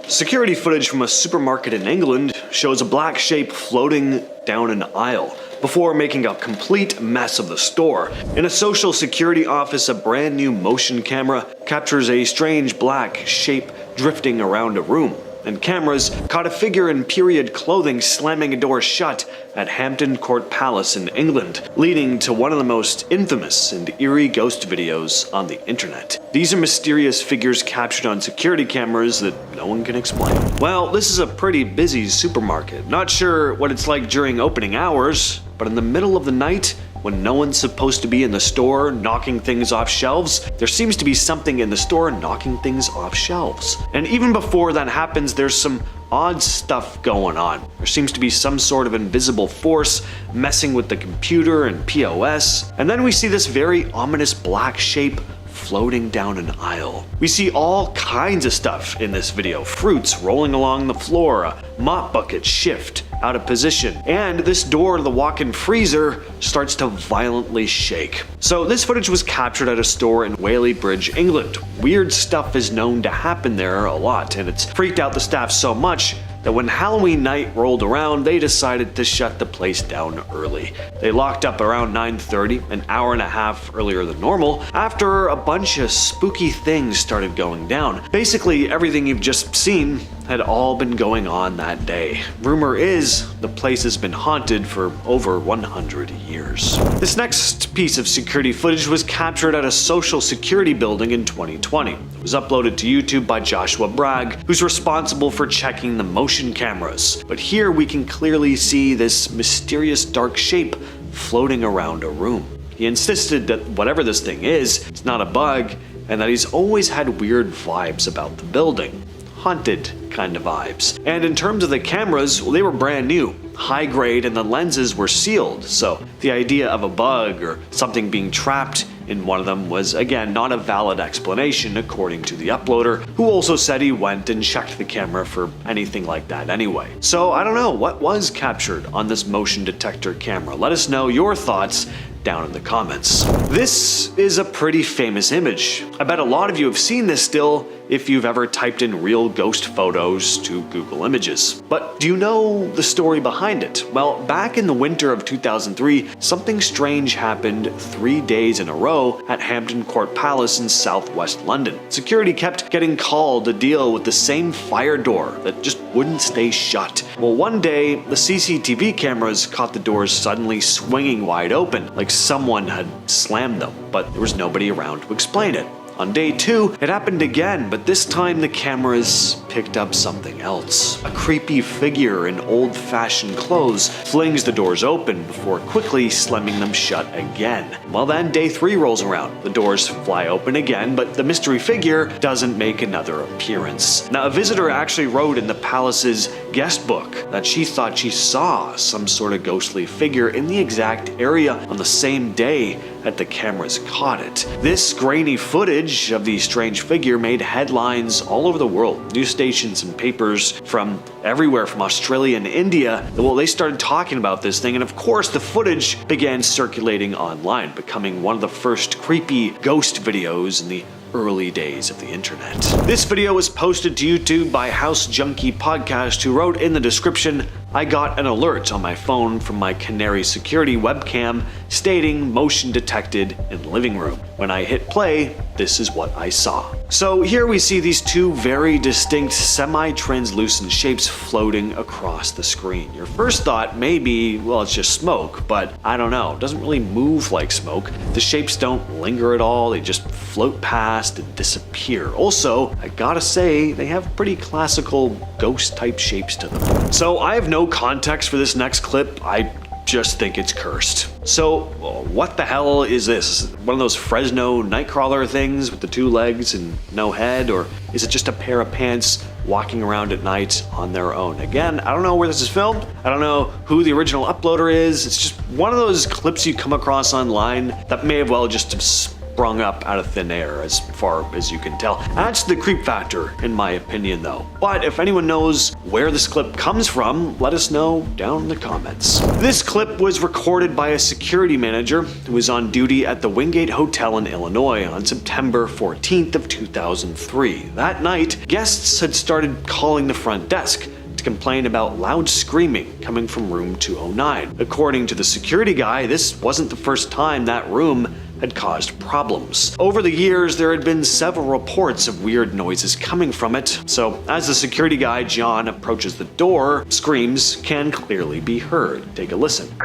Security footage from a supermarket in England shows a black shape floating down an aisle before making a complete mess of the store. In a social security office, a brand new motion camera captures a strange black shape drifting around a room, and cameras caught a figure in period clothing slamming a door shut at Hampton Court Palace in England, leading to one of the most infamous and eerie ghost videos on the internet. These are mysterious figures captured on security cameras that no one can explain. Well, this is a pretty busy supermarket. Not sure what it's like during opening hours, but in the middle of the night, when no one's supposed to be in the store knocking things off shelves, there seems to be something in the store knocking things off shelves. And even before that happens, there's some odd stuff going on. There seems to be some sort of invisible force messing with the computer and POS. And then we see this very ominous black shape floating down an aisle. We see all kinds of stuff in this video. Fruits rolling along the floor, a mop bucket shift out of position, and this door to the walk-in freezer starts to violently shake. So this footage was captured at a store in Whaley Bridge, England. Weird stuff is known to happen there a lot, and it's freaked out the staff so much that when Halloween night rolled around, they decided to shut the place down early. They locked up around 9:30, an hour and a half earlier than normal, after a bunch of spooky things started going down. Basically, everything you've just seen had all been going on that day. Rumor is the place has been haunted for over 100 years. This next piece of security footage was captured at a social security building in 2020. It was uploaded to YouTube by Joshua Bragg, who's responsible for checking the motion cameras. But here we can clearly see this mysterious dark shape floating around a room. He insisted that whatever this thing is, it's not a bug, and that he's always had weird vibes about the building. Haunted kind of vibes. And in terms of the cameras, well, they were brand new, high grade, and the lenses were sealed. So the idea of a bug or something being trapped in one of them was, again, not a valid explanation according to the uploader, who also said he went and checked the camera for anything like that anyway. So I don't know, what was captured on this motion detector camera? Let us know your thoughts down in the comments. This is a pretty famous image. I bet a lot of you have seen this still if you've ever typed in real ghost photos to Google Images. But do you know the story behind it? Well, back in the winter of 2003, something strange happened 3 days in a row at Hampton Court Palace in southwest London. Security kept getting called to deal with the same fire door that just wouldn't stay shut. Well, one day, the CCTV cameras caught the doors suddenly swinging wide open, like someone had slammed them, but there was nobody around to explain it. On day 2, it happened again, but this time the cameras picked up something else. A creepy figure in old-fashioned clothes flings the doors open before quickly slamming them shut again. Well then, day 3 rolls around. The doors fly open again, but the mystery figure doesn't make another appearance. Now, a visitor actually wrote in the palace's guest book that she thought she saw some sort of ghostly figure in the exact area on the same day that the cameras caught it. This grainy footage of the strange figure made headlines all over the world. News stations and papers from everywhere from Australia and India, well, they started talking about this thing, and of course the footage began circulating online, becoming one of the first creepy ghost videos in the early days of the internet. This video was posted to YouTube by House Junkie Podcast, who wrote in the description, "I got an alert on my phone from my Canary security webcam stating motion detected in living room. When I hit play, this is what I saw." So here we see these two very distinct semi-translucent shapes floating across the screen. Your first thought may be, well, it's just smoke, but I don't know. It doesn't really move like smoke. The shapes don't linger at all. They just float past and disappear. Also, I gotta say, they have pretty classical ghost-type shapes to them. So I have no context for this next clip. I just think it's cursed. So what the hell is this? One of those Fresno nightcrawler things with the 2 legs and no head? Or is it just a pair of pants walking around at night on their own? Again, I don't know where this is filmed. I don't know who the original uploader is. It's just one of those clips you come across online that may have well just sprung up out of thin air, as far as you can tell. Adds to the creep factor, in my opinion, though. But if anyone knows where this clip comes from, let us know down in the comments. This clip was recorded by a security manager who was on duty at the Wingate Hotel in Illinois on September 14th of 2003. That night, guests had started calling the front desk to complain about loud screaming coming from room 209. According to the security guy, this wasn't the first time that room had caused problems. Over the years, there had been several reports of weird noises coming from it, so as the security guy, John, approaches the door, screams can clearly be heard. Take a listen.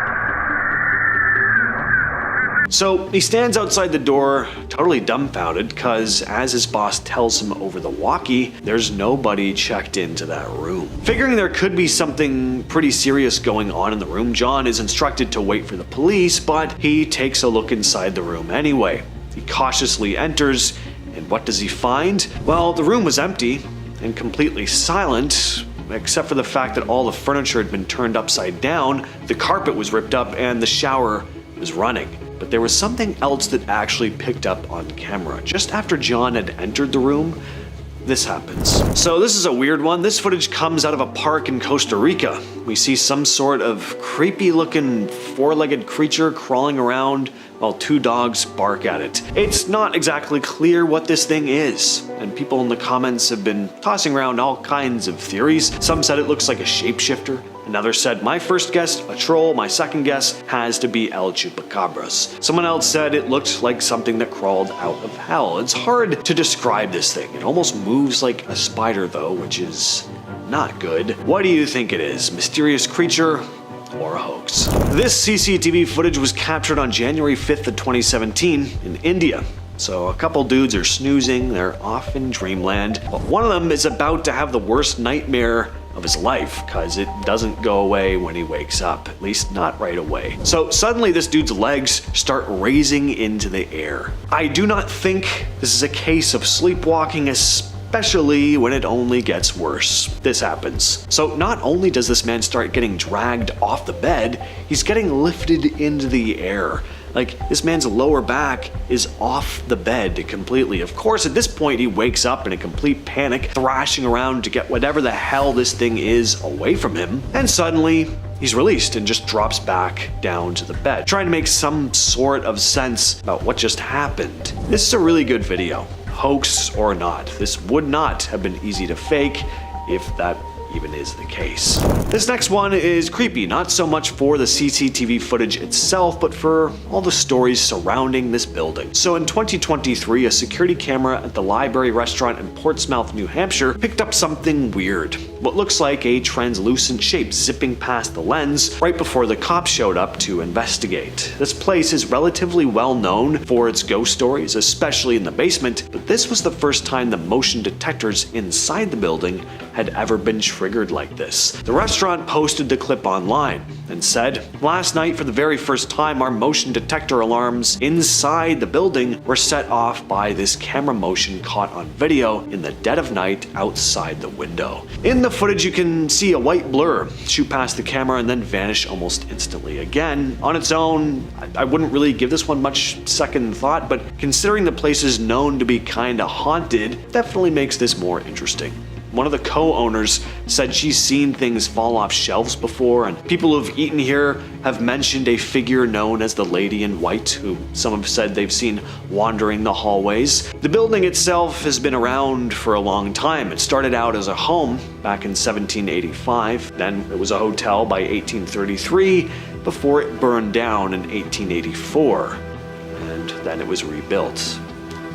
So he stands outside the door, totally dumbfounded, because as his boss tells him over the walkie, there's nobody checked into that room. Figuring there could be something pretty serious going on in the room, John is instructed to wait for the police, but he takes a look inside the room anyway. He cautiously enters, and what does he find? Well, the room was empty and completely silent, except for the fact that all the furniture had been turned upside down, the carpet was ripped up, and the shower was running. But there was something else that actually picked up on camera. Just after John had entered the room, this happens. So this is a weird one. This footage comes out of a park in Costa Rica. We see some sort of creepy looking four-legged creature crawling around while two dogs bark at it. It's not exactly clear what this thing is, and people in the comments have been tossing around all kinds of theories. Some said it looks like a shapeshifter. Another said, my first guess, a troll. My second guess has to be El Chupacabras. Someone else said it looked like something that crawled out of hell. It's hard to describe this thing. It almost moves like a spider though, which is not good. What do you think it is? Mysterious creature or a hoax? This CCTV footage was captured on January 5th of 2017 in India. So a couple dudes are snoozing, they're off in dreamland, but one of them is about to have the worst nightmare of his life, because it doesn't go away when he wakes up, at least not right away. So suddenly this dude's legs start raising into the air. I do not think this is a case of sleepwalking, especially when it only gets worse. This happens. So not only does this man start getting dragged off the bed, he's getting lifted into the air. Like, this man's lower back is off the bed completely. Of course, at this point, he wakes up in a complete panic, thrashing around to get whatever the hell this thing is away from him. And suddenly, he's released and just drops back down to the bed, trying to make some sort of sense about what just happened. This is a really good video. Hoax or not, this would not have been easy to fake if that even is the case. This next one is creepy, not so much for the CCTV footage itself, but for all the stories surrounding this building. So in 2023, a security camera at the Library Restaurant in Portsmouth, New Hampshire, picked up something weird. What looks like a translucent shape zipping past the lens right before the cops showed up to investigate. This place is relatively well known for its ghost stories, especially in the basement, but this was the first time the motion detectors inside the building had ever been triggered like this. The restaurant posted the clip online and said, last night for the very first time our motion detector alarms inside the building were set off by this camera motion caught on video in the dead of night outside the window. In the footage you can see a white blur shoot past the camera and then vanish almost instantly. Again, on its own, I wouldn't really give this one much second thought, but considering the place is known to be kinda haunted, definitely makes this more interesting. One of the co-owners said she's seen things fall off shelves before, and people who've eaten here have mentioned a figure known as the Lady in White, who some have said they've seen wandering the hallways. The building itself has been around for a long time. It started out as a home back in 1785, then it was a hotel by 1833, before it burned down in 1884, and then it was rebuilt.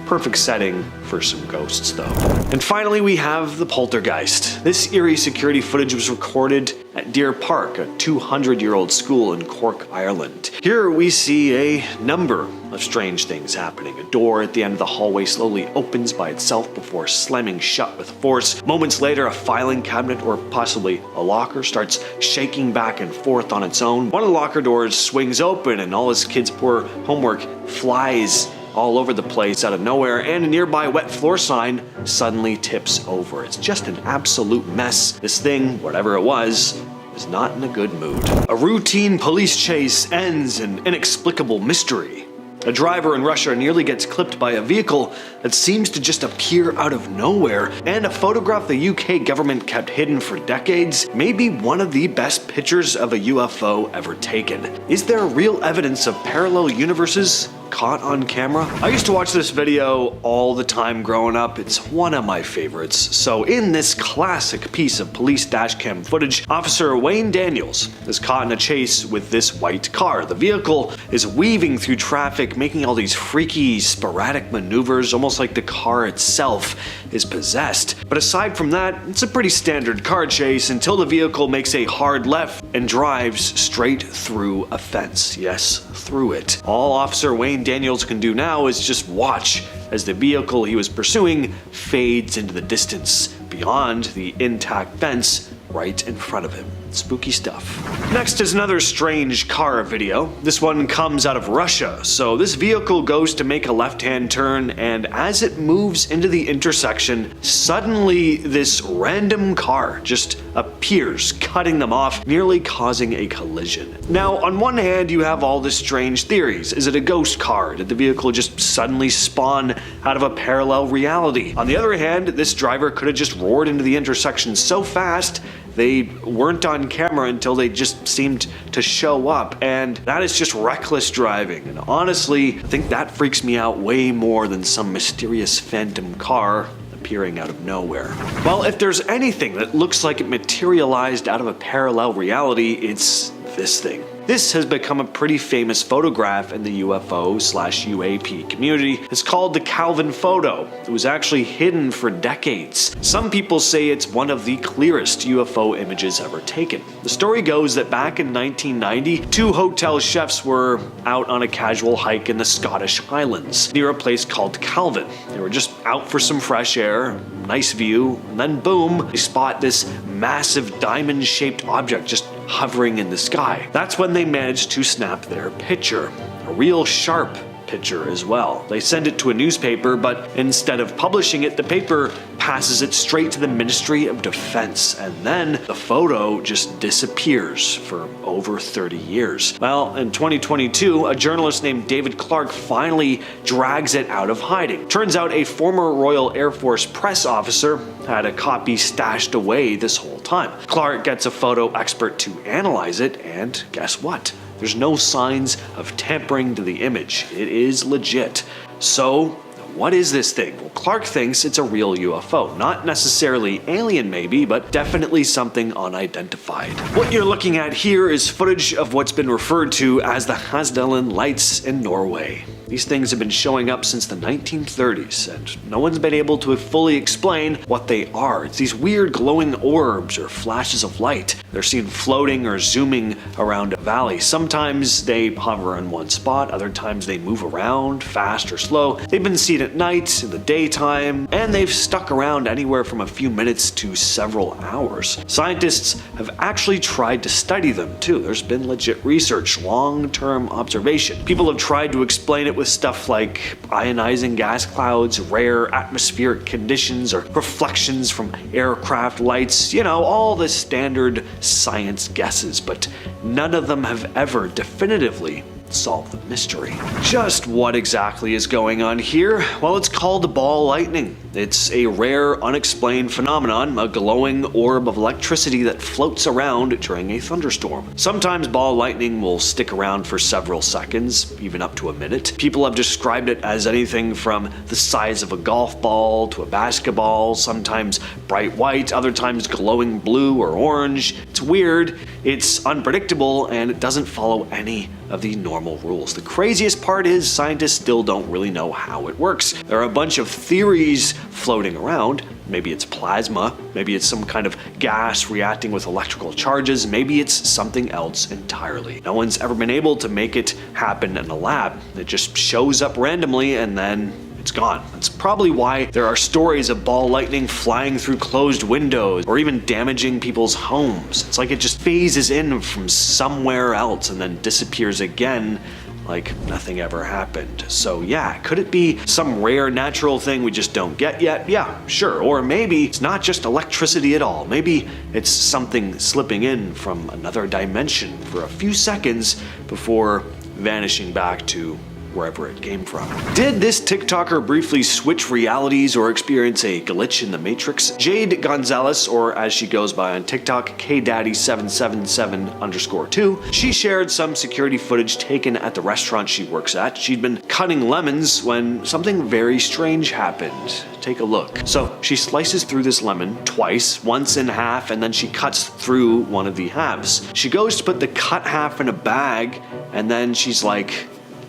Perfect setting for some ghosts though. And finally we have the poltergeist. This eerie security footage was recorded at Deer Park, a 200-year-old school in Cork, Ireland. Here we see a number of strange things happening. A door at the end of the hallway slowly opens by itself before slamming shut with force. Moments later, a filing cabinet or possibly a locker starts shaking back and forth on its own. One of the locker doors swings open and all his kids' poor homework flies all over the place out of nowhere, and a nearby wet floor sign suddenly tips over. It's just an absolute mess. This thing, whatever it was not in a good mood. A routine police chase ends in inexplicable mystery. A driver in Russia nearly gets clipped by a vehicle that seems to just appear out of nowhere, and a photograph the UK government kept hidden for decades may be one of the best pictures of a UFO ever taken. Is there real evidence of parallel universes caught on camera? I used to watch this video all the time growing up. It's one of my favorites. So in this classic piece of police dashcam footage, Officer Wayne Daniels is caught in a chase with this white car. The vehicle is weaving through traffic, making all these freaky, sporadic maneuvers, almost like the car itself is possessed. But aside from that, it's a pretty standard car chase until the vehicle makes a hard left and drives straight through a fence. Yes, through it. All Officer Wayne Daniels can do now is just watch as the vehicle he was pursuing fades into the distance beyond the intact fence right in front of him. Spooky stuff. Next is another strange car video. This one comes out of Russia. So this vehicle goes to make a left-hand turn, and as it moves into the intersection, suddenly this random car just appears, cutting them off, nearly causing a collision. Now, on one hand, you have all the strange theories. Is it a ghost car? Did the vehicle just suddenly spawn out of a parallel reality? On the other hand, this driver could have just roared into the intersection so fast they weren't on camera until they just seemed to show up, and that is just reckless driving. And honestly, I think that freaks me out way more than some mysterious phantom car appearing out of nowhere. Well, if there's anything that looks like it materialized out of a parallel reality, it's this thing. This has become a pretty famous photograph in the UFO/UAP community. It's called the Calvin photo. It was actually hidden for decades. Some people say it's one of the clearest UFO images ever taken. The story goes that back in 1990, two hotel chefs were out on a casual hike in the Scottish Highlands near a place called Calvin. They were just out for some fresh air, nice view, and then boom, they spot this massive diamond-shaped object just hovering in the sky. That's when they managed to snap their picture. A real sharp picture as well. They send it to a newspaper, but instead of publishing it, the paper passes it straight to the Ministry of Defense, and then the photo just disappears for over 30 years. Well, in 2022, a journalist named David Clark finally drags it out of hiding. Turns out a former Royal Air Force press officer had a copy stashed away this whole time. Clark gets a photo expert to analyze it, and guess what? There's no signs of tampering to the image. It is legit. So, what is this thing? Well, Clark thinks it's a real UFO. Not necessarily alien maybe, but definitely something unidentified. What you're looking at here is footage of what's been referred to as the Hasdalen lights in Norway. These things have been showing up since the 1930s, and no one's been able to fully explain what they are. It's these weird glowing orbs or flashes of light. They're seen floating or zooming around a valley. Sometimes they hover in one spot, other times they move around, fast or slow. They've been seen at night, in the daytime, and they've stuck around anywhere from a few minutes to several hours. Scientists have actually tried to study them too. There's been legit research, long-term observation. People have tried to explain it with stuff like ionizing gas clouds, rare atmospheric conditions, or reflections from aircraft lights, you know, all the standard science guesses, but none of them have ever definitively solve the mystery. Just what exactly is going on here? Well, it's called ball lightning. It's a rare, unexplained phenomenon, a glowing orb of electricity that floats around during a thunderstorm. Sometimes ball lightning will stick around for several seconds, even up to a minute. People have described it as anything from the size of a golf ball to a basketball, sometimes bright white, other times glowing blue or orange. It's weird, it's unpredictable, and it doesn't follow any of the normal rules. The craziest part is scientists still don't really know how it works. There are a bunch of theories floating around. Maybe it's plasma, maybe it's some kind of gas reacting with electrical charges, maybe it's something else entirely. No one's ever been able to make it happen in a lab. It just shows up randomly and then it's gone. That's probably why there are stories of ball lightning flying through closed windows or even damaging people's homes. It's like it just phases in from somewhere else and then disappears again like nothing ever happened. So yeah, could it be some rare natural thing we just don't get yet? Yeah, sure. Or maybe it's not just electricity at all. Maybe it's something slipping in from another dimension for a few seconds before vanishing back to wherever it came from. Did this TikToker briefly switch realities or experience a glitch in the Matrix? Jade Gonzalez, or as she goes by on TikTok, KDaddy777_2, she shared some security footage taken at the restaurant she works at. She'd been cutting lemons when something very strange happened. Take a look. So she slices through this lemon twice, once in half, and then she cuts through one of the halves. She goes to put the cut half in a bag, and then she's like,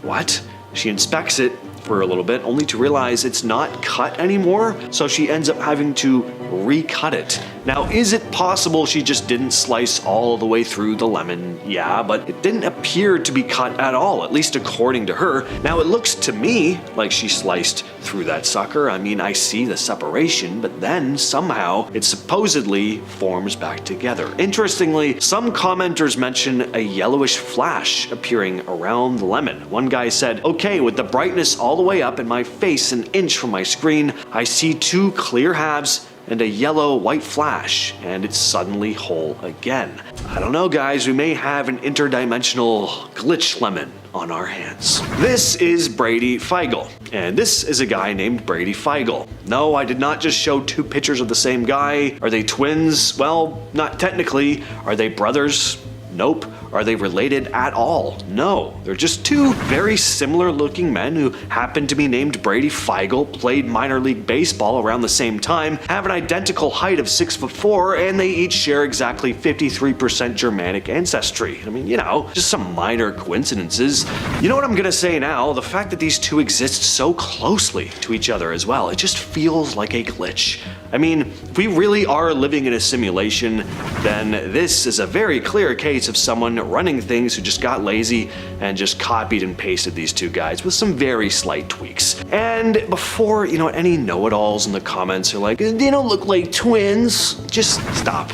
what? She inspects it for a little bit, only to realize it's not cut anymore, so she ends up having to recut it. Now, is it possible she just didn't slice all the way through the lemon? Yeah, but it didn't appear to be cut at all, at least according to her. Now, it looks to me like she sliced through that sucker. I mean, I see the separation, but then somehow it supposedly forms back together. Interestingly, some commenters mention a yellowish flash appearing around the lemon. One guy said, okay, with the brightness all the way up and my face an inch from my screen, I see two clear halves and a yellow-white flash, and it's suddenly whole again. I don't know, guys, we may have an interdimensional glitch lemon on our hands. This is Brady Feigl, and this is a guy named Brady Feigl. No, I did not just show two pictures of the same guy. Are they twins? Well, not technically. Are they brothers? Nope. Are they related at all? No. They're just two very similar looking men who happen to be named Brady Feigl, played minor league baseball around the same time, have an identical height of 6'4", and they each share exactly 53% Germanic ancestry. I mean, you know, just some minor coincidences. You know what I'm gonna say now? The fact that these two exist so closely to each other as well, it just feels like a glitch. I mean, if we really are living in a simulation, then this is a very clear case of someone running things who just got lazy and just copied and pasted these two guys with some very slight tweaks. And before, any know-it-alls in the comments are like, they don't look like twins, just stop,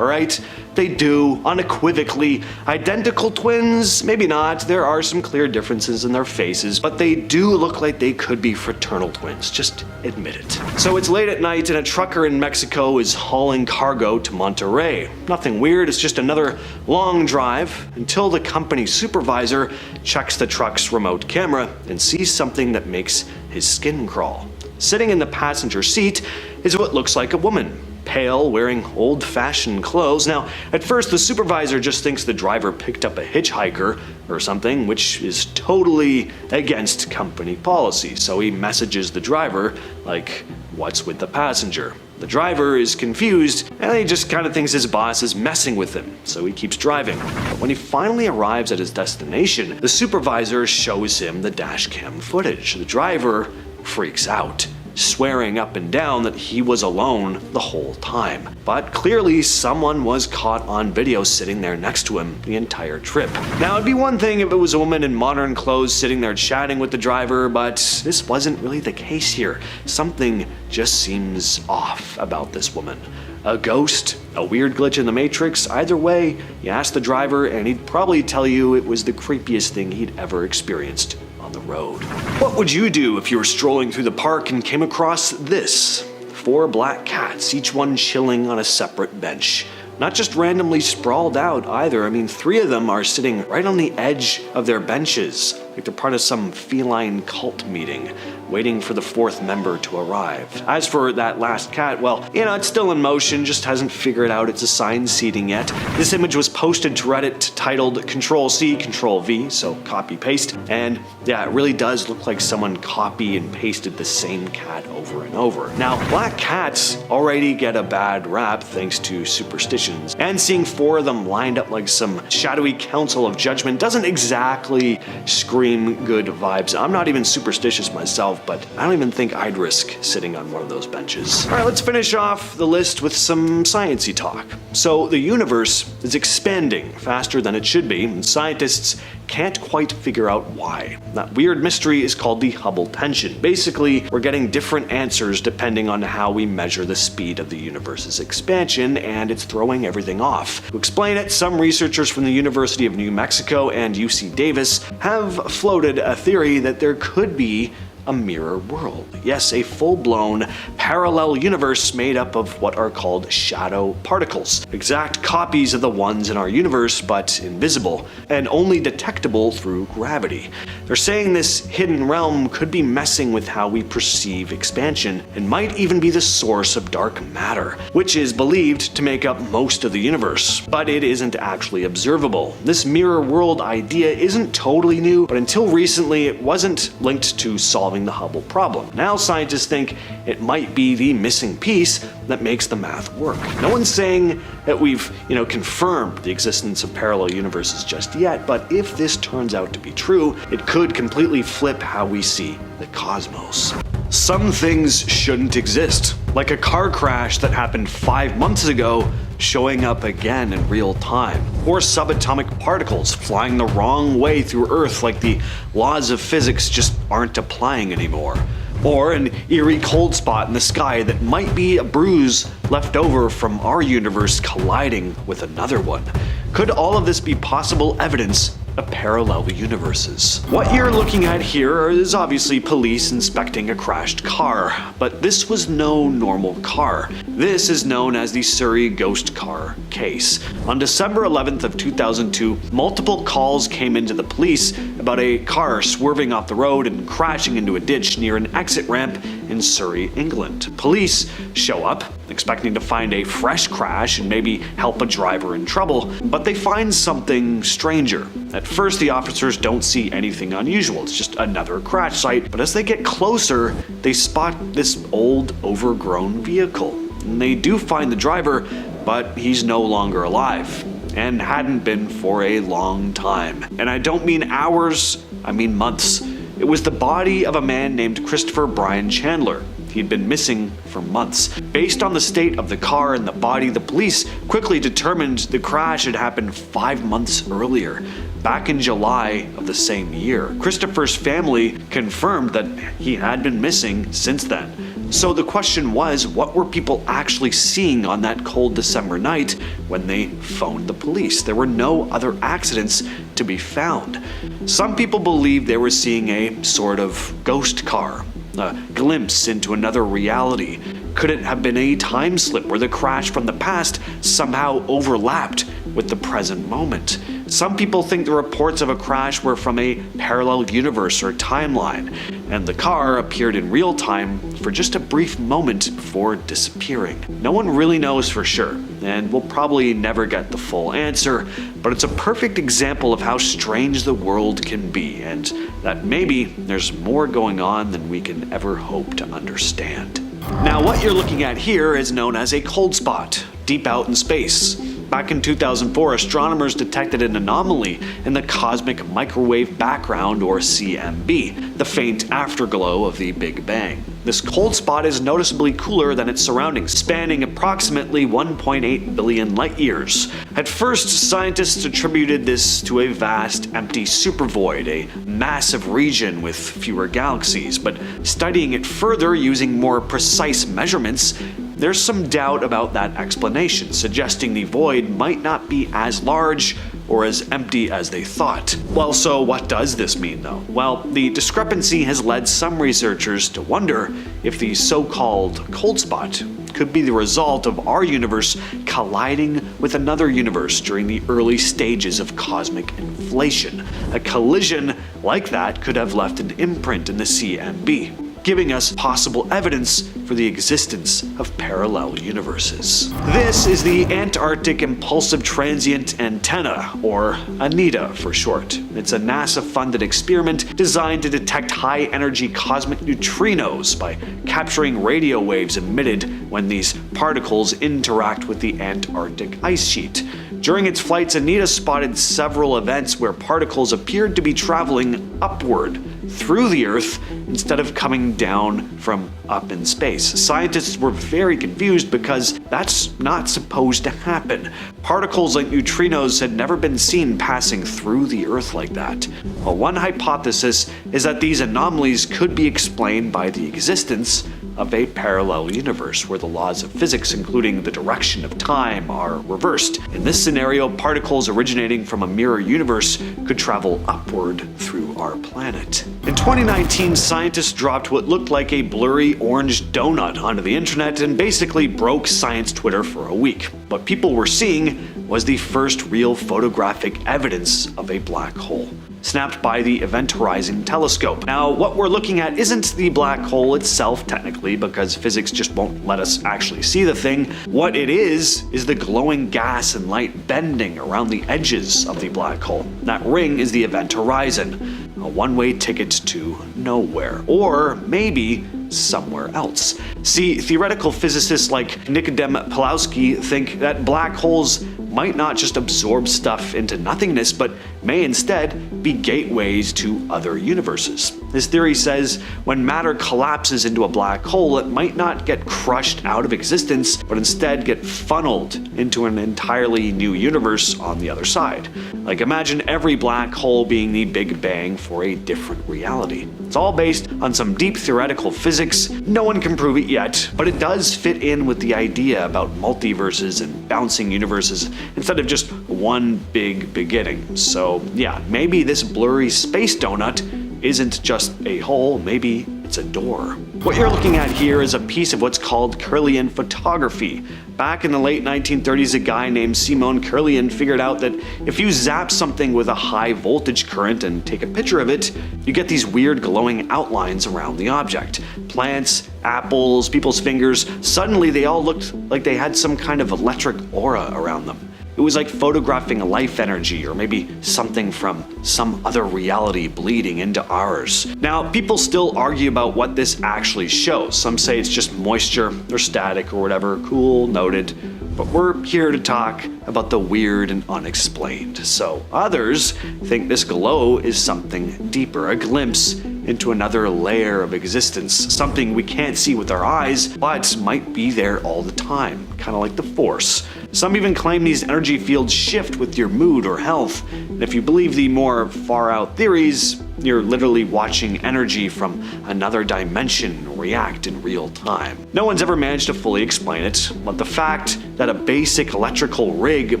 all right? They do, unequivocally. Identical twins? Maybe not. There are some clear differences in their faces, but they do look like they could be fraternal twins. Just admit it. So it's late at night and a trucker in Mexico is hauling cargo to Monterrey. Nothing weird, it's just another long drive until the company supervisor checks the truck's remote camera and sees something that makes his skin crawl. Sitting in the passenger seat is what looks like a woman. Pale, wearing old-fashioned clothes. Now, at first the supervisor just thinks the driver picked up a hitchhiker or something, which is totally against company policy. So he messages the driver, like, what's with the passenger? The driver is confused, and he just kind of thinks his boss is messing with him, so he keeps driving. But when he finally arrives at his destination, the supervisor shows him the dashcam footage. The driver freaks out, swearing up and down that he was alone the whole time. But clearly someone was caught on video sitting there next to him the entire trip. Now, it'd be one thing if it was a woman in modern clothes sitting there chatting with the driver, but this wasn't really the case here. Something just seems off about this woman. A ghost, a weird glitch in the Matrix, either way, you ask the driver and he'd probably tell you it was the creepiest thing he'd ever experienced on the road. What would you do if you were strolling through the park and came across this? 4 black cats, each one chilling on a separate bench. Not just randomly sprawled out either. I mean, 3 of them are sitting right on the edge of their benches, like they're part of some feline cult meeting, waiting for the 4th member to arrive. As for that last cat, well, it's still in motion, just hasn't figured out its assigned seating yet. This image was posted to Reddit titled Control-C, Control-V, so copy-paste, and yeah, it really does look like someone copy and pasted the same cat over and over. Now, black cats already get a bad rap thanks to superstitions, and seeing 4 of them lined up like some shadowy council of judgment doesn't exactly scream good vibes. I'm not even superstitious myself, but I don't even think I'd risk sitting on one of those benches. All right, let's finish off the list with some sciencey talk. So the universe is expanding faster than it should be, and scientists can't quite figure out why. That weird mystery is called the Hubble tension. Basically, we're getting different answers depending on how we measure the speed of the universe's expansion, and it's throwing everything off. To explain it, some researchers from the University of New Mexico and UC Davis have floated a theory that there could be a mirror world. Yes, a full-blown parallel universe made up of what are called shadow particles. Exact copies of the ones in our universe, but invisible, and only detectable through gravity. They're saying this hidden realm could be messing with how we perceive expansion, and might even be the source of dark matter, which is believed to make up most of the universe, but it isn't actually observable. This mirror world idea isn't totally new, but until recently it wasn't linked to solving the Hubble problem. Now scientists think it might be the missing piece that makes the math work. No one's saying that we've, confirmed the existence of parallel universes just yet, but if this turns out to be true, it could completely flip how we see the cosmos. Some things shouldn't exist, like a car crash that happened 5 months ago showing up again in real time, or subatomic particles flying the wrong way through Earth like the laws of physics just aren't applying anymore, or an eerie cold spot in the sky that might be a bruise left over from our universe colliding with another one. Could all of this be possible evidence of parallel universes? What you're looking at here is obviously police inspecting a crashed car, but this was no normal car. This is known as the Surrey ghost car case. On December 11th of 2002, multiple calls came into the police about a car swerving off the road and crashing into a ditch near an exit ramp in Surrey, England. Police show up, expecting to find a fresh crash and maybe help a driver in trouble, but they find something stranger. At first, the officers don't see anything unusual, it's just another crash site, but as they get closer, they spot this old, overgrown vehicle. And they do find the driver, but he's no longer alive, and hadn't been for a long time. And I don't mean hours, I mean months. It was the body of a man named Christopher Brian Chandler. He'd been missing for months. Based on the state of the car and the body, the police quickly determined the crash had happened 5 months earlier, back in July of the same year. Christopher's family confirmed that he had been missing since then. So the question was, what were people actually seeing on that cold December night when they phoned the police? There were no other accidents to be found. Some people believe they were seeing a sort of ghost car, a glimpse into another reality. Could it have been a time slip where the crash from the past somehow overlapped with the present moment? Some people think the reports of a crash were from a parallel universe or timeline, and the car appeared in real time for just a brief moment before disappearing. No one really knows for sure, and we'll probably never get the full answer, but it's a perfect example of how strange the world can be, and that maybe there's more going on than we can ever hope to understand. Now, what you're looking at here is known as a cold spot, deep out in space. Back in 2004, astronomers detected an anomaly in the cosmic microwave background, or CMB, the faint afterglow of the Big Bang. This cold spot is noticeably cooler than its surroundings, spanning approximately 1.8 billion light years. At first, scientists attributed this to a vast, empty supervoid, a massive region with fewer galaxies, but studying it further using more precise measurements, there's some doubt about that explanation, suggesting the void might not be as large or as empty as they thought. Well, so what does this mean though? Well, the discrepancy has led some researchers to wonder if the so-called cold spot could be the result of our universe colliding with another universe during the early stages of cosmic inflation. A collision like that could have left an imprint in the CMB, giving us possible evidence for the existence of parallel universes. This is the Antarctic Impulsive Transient Antenna, or ANITA for short. It's a NASA-funded experiment designed to detect high-energy cosmic neutrinos by capturing radio waves emitted when these particles interact with the Antarctic ice sheet. During its flights, ANITA spotted several events where particles appeared to be traveling upward through the Earth instead of coming down from up in space. Scientists were very confused because that's not supposed to happen. Particles like neutrinos had never been seen passing through the Earth like that. Well, one hypothesis is that these anomalies could be explained by the existence of a parallel universe where the laws of physics, including the direction of time, are reversed. In this scenario, particles originating from a mirror universe could travel upward through our planet. In 2019, scientists dropped what looked like a blurry orange donut onto the internet and basically broke science Twitter for a week. What people were seeing was the first real photographic evidence of a black hole, snapped by the Event Horizon telescope. Now, what we're looking at isn't the black hole itself technically, because physics just won't let us actually see the thing. What it is the glowing gas and light bending around the edges of the black hole. That ring is the Event Horizon, a one-way ticket to nowhere, or maybe somewhere else. See, theoretical physicists like Nikodem Pawlowski think that black holes might not just absorb stuff into nothingness, but may instead be gateways to other universes. His theory says when matter collapses into a black hole, it might not get crushed out of existence, but instead get funneled into an entirely new universe on the other side. Like, imagine every black hole being the Big Bang for a different reality. It's all based on some deep theoretical physics. No one can prove it yet, but it does fit in with the idea about multiverses and bouncing universes instead of just one big beginning. So yeah, maybe this blurry space donut isn't just a hole, maybe it's a door. What you're looking at here is a piece of what's called Kirlian photography. Back in the late 1930s, a guy named Simon Kirlian figured out that if you zap something with a high voltage current and take a picture of it, you get these weird glowing outlines around the object. Plants, apples, people's fingers, suddenly they all looked like they had some kind of electric aura around them. It was like photographing a life energy, or maybe something from some other reality bleeding into ours. Now, people still argue about what this actually shows. Some say it's just moisture or static or whatever. Cool, noted. But we're here to talk about the weird and unexplained. So others think this glow is something deeper, a glimpse into another layer of existence, something we can't see with our eyes, but might be there all the time, kind of like the Force. Some even claim these energy fields shift with your mood or health, and if you believe the more far-out theories, you're literally watching energy from another dimension react in real time. No one's ever managed to fully explain it, but the fact that a basic electrical rig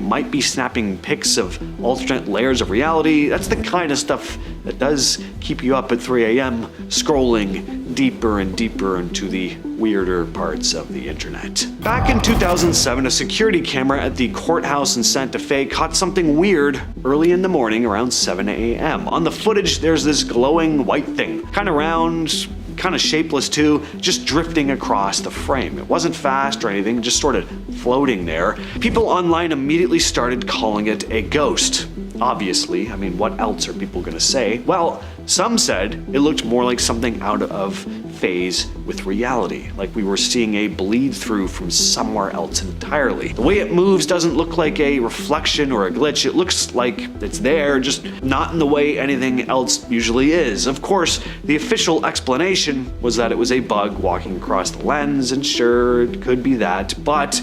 might be snapping pics of alternate layers of reality, that's the kind of stuff that does keep you up at 3 a.m. scrolling deeper and deeper into the weirder parts of the internet. Back in 2007, a security camera at the courthouse in Santa Fe caught something weird early in the morning around 7 a.m. On the footage, there's this glowing white thing, kind of round, kind of shapeless too, just drifting across the frame. It wasn't fast or anything, just sort of floating there. People online immediately started calling it a ghost. Obviously, I mean, what else are people gonna say? Well, some said it looked more like something out of phase with reality, like we were seeing a bleed through from somewhere else entirely. The way it moves doesn't look like a reflection or a glitch. It looks like it's there, just not in the way anything else usually is. Of course, the official explanation was that it was a bug walking across the lens, and sure, it could be that, but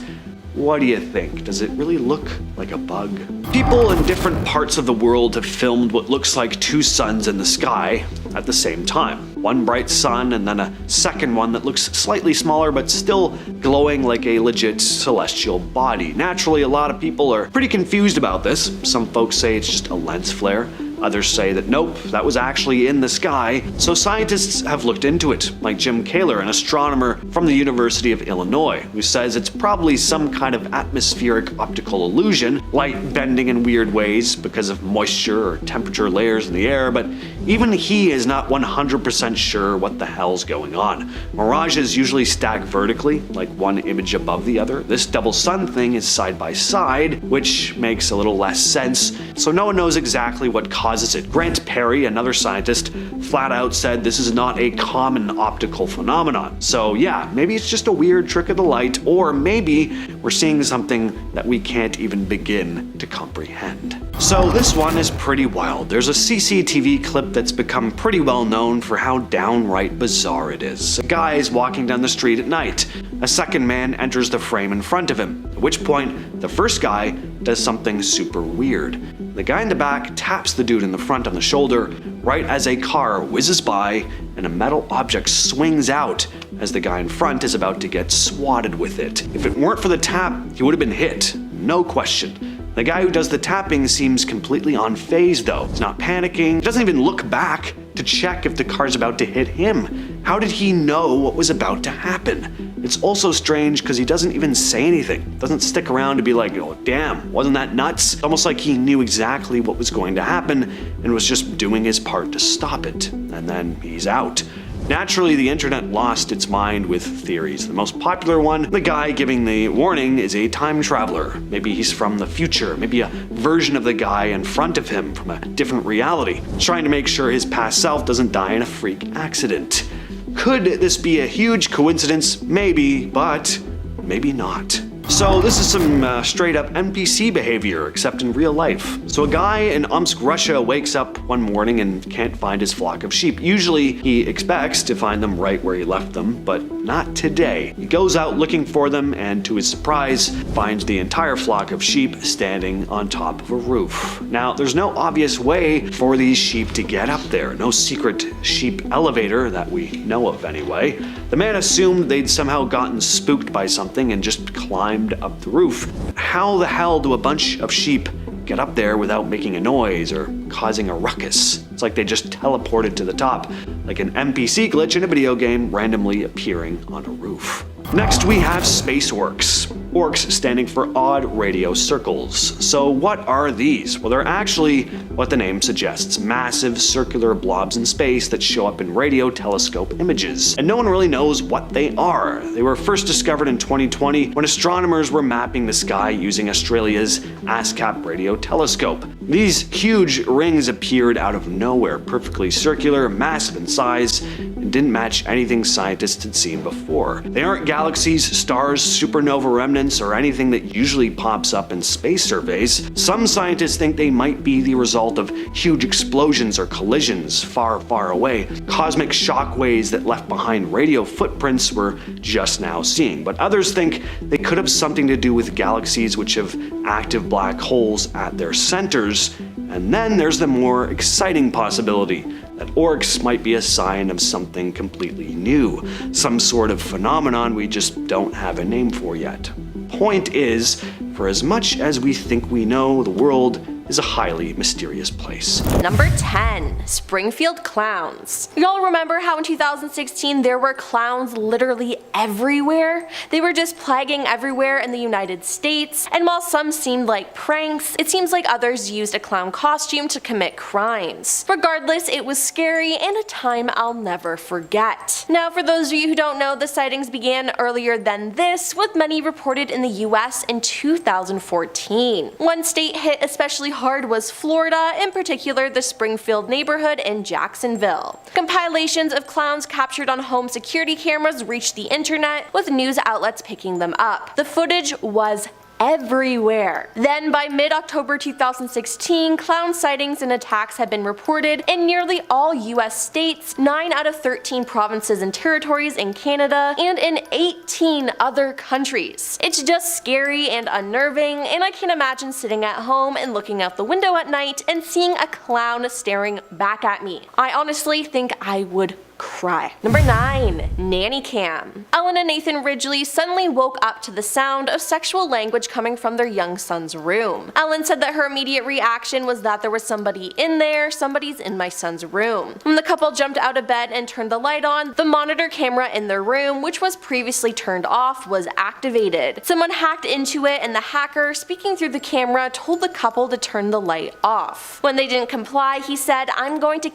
what do you think? Does it really look like a bug? People in different parts of the world have filmed what looks like two suns in the sky at the same time. One bright sun and then a second one that looks slightly smaller but still glowing like a legit celestial body. Naturally, a lot of people are pretty confused about this. Some folks say it's just a lens flare. Others say that nope, that was actually in the sky. So scientists have looked into it, like Jim Kaler, an astronomer from the University of Illinois, who says it's probably some kind of atmospheric optical illusion, light bending in weird ways because of moisture or temperature layers in the air, but even he is not 100% sure what the hell's going on. Mirages usually stack vertically, like one image above the other. This double sun thing is side by side, which makes a little less sense, so no one knows exactly what causes it. Grant Perry, another scientist, flat out said this is not a common optical phenomenon. So yeah, maybe it's just a weird trick of the light, or maybe we're seeing something that we can't even begin to comprehend. So this one is pretty wild. There's a CCTV clip that's become pretty well known for how downright bizarre it is. A guy is walking down the street at night. A second man enters the frame in front of him, at which point the first guy does something super weird. The guy in the back taps the dude in the front on the shoulder right as a car whizzes by and a metal object swings out as the guy in front is about to get swatted with it. If it weren't for the tap, he would have been hit, no question. The guy who does the tapping seems completely unfazed though. He's not panicking, he doesn't even look back to check if the car's about to hit him. How did he know what was about to happen? It's also strange because he doesn't even say anything. Doesn't stick around to be like, oh damn, wasn't that nuts? It's almost like he knew exactly what was going to happen and was just doing his part to stop it. And then he's out. Naturally, the internet lost its mind with theories. The most popular one, the guy giving the warning is a time traveler. Maybe he's from the future, maybe a version of the guy in front of him from a different reality, trying to make sure his past self doesn't die in a freak accident. Could this be a huge coincidence? Maybe, but maybe not. So this is some straight up NPC behavior, except in real life. So a guy in Omsk, Russia wakes up one morning and can't find his flock of sheep. Usually he expects to find them right where he left them, but not today. He goes out looking for them and to his surprise finds the entire flock of sheep standing on top of a roof. Now there's no obvious way for these sheep to get up there, no secret sheep elevator that we know of anyway. The man assumed they'd somehow gotten spooked by something and just climbed up the roof. How the hell do a bunch of sheep get up there without making a noise or causing a ruckus? It's like they just teleported to the top, like an NPC glitch in a video game randomly appearing on a roof. Next we have space orcs. Orcs standing for odd radio circles. So what are these? Well, they're actually what the name suggests, massive circular blobs in space that show up in radio telescope images. And no one really knows what they are. They were first discovered in 2020 when astronomers were mapping the sky using Australia's ASCAP radio telescope. These huge rings appeared out of nowhere, perfectly circular, massive in size, and didn't match anything scientists had seen before. They aren't galaxies, stars, supernova remnants, or anything that usually pops up in space surveys. Some scientists think they might be the result of huge explosions or collisions far, far away, cosmic shockwaves that left behind radio footprints we're just now seeing. But others think they could have something to do with galaxies which have active black holes at their centers. And then there's the more exciting possibility that orcs might be a sign of something completely new, some sort of phenomenon we just don't have a name for yet. Point is, for as much as we think we know, the world is a highly mysterious place. Number 10. Springfield clowns. Y'all remember how in 2016 there were clowns literally everywhere? They were just plaguing everywhere in the United States, and while some seemed like pranks, it seems like others used a clown costume to commit crimes. Regardless, it was scary and a time I'll never forget. Now for those of you who don't know, the sightings began earlier than this, with many reported in the US in 2014. One state hit especially hard was Florida, in particular the Springfield neighborhood in Jacksonville. Compilations of clowns captured on home security cameras reached the internet, with news outlets picking them up. The footage was everywhere. Then by mid-October 2016, clown sightings and attacks had been reported in nearly all US states, 9 out of 13 provinces and territories in Canada, and in 18 other countries. It's just scary and unnerving, and I can't imagine sitting at home and looking out the window at night and seeing a clown staring back at me. I honestly think I would cry. Number 9. Nanny cam. Ellen and Nathan Ridgely suddenly woke up to the sound of sexual language coming from their young son's room. Ellen said that her immediate reaction was that there was somebody in there, somebody's in my son's room. When the couple jumped out of bed and turned the light on, the monitor camera in their room, which was previously turned off, was activated. Someone hacked into it, and the hacker, speaking through the camera, told the couple to turn the light off. When they didn't comply, he said, "I'm going to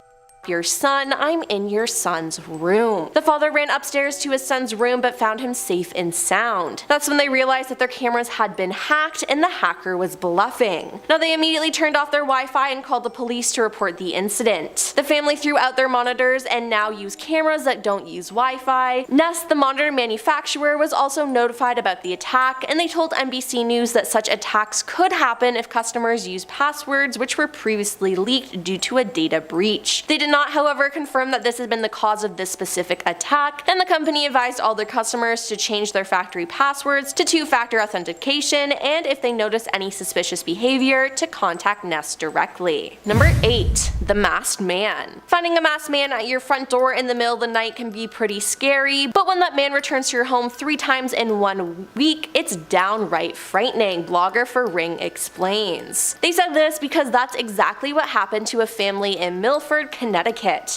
your son, I'm in your son's room." The father ran upstairs to his son's room but found him safe and sound. That's when they realized that their cameras had been hacked and the hacker was bluffing. Now they immediately turned off their Wi-Fi and called the police to report the incident. The family threw out their monitors and now use cameras that don't use Wi-Fi. Nest, the monitor manufacturer, was also notified about the attack, and they told NBC News that such attacks could happen if customers use passwords which were previously leaked due to a data breach. They did did not, however, confirm that this had been the cause of this specific attack, and the company advised all their customers to change their factory passwords to two-factor authentication, and if they notice any suspicious behavior, to contact Nest directly. Number 8. The Masked Man. Finding a masked man at your front door in the middle of the night can be pretty scary, but when that man returns to your home 3 times in 1 week, it's downright frightening, blogger for Ring explains. They said this because that's exactly what happened to a family in Milford, Connecticut.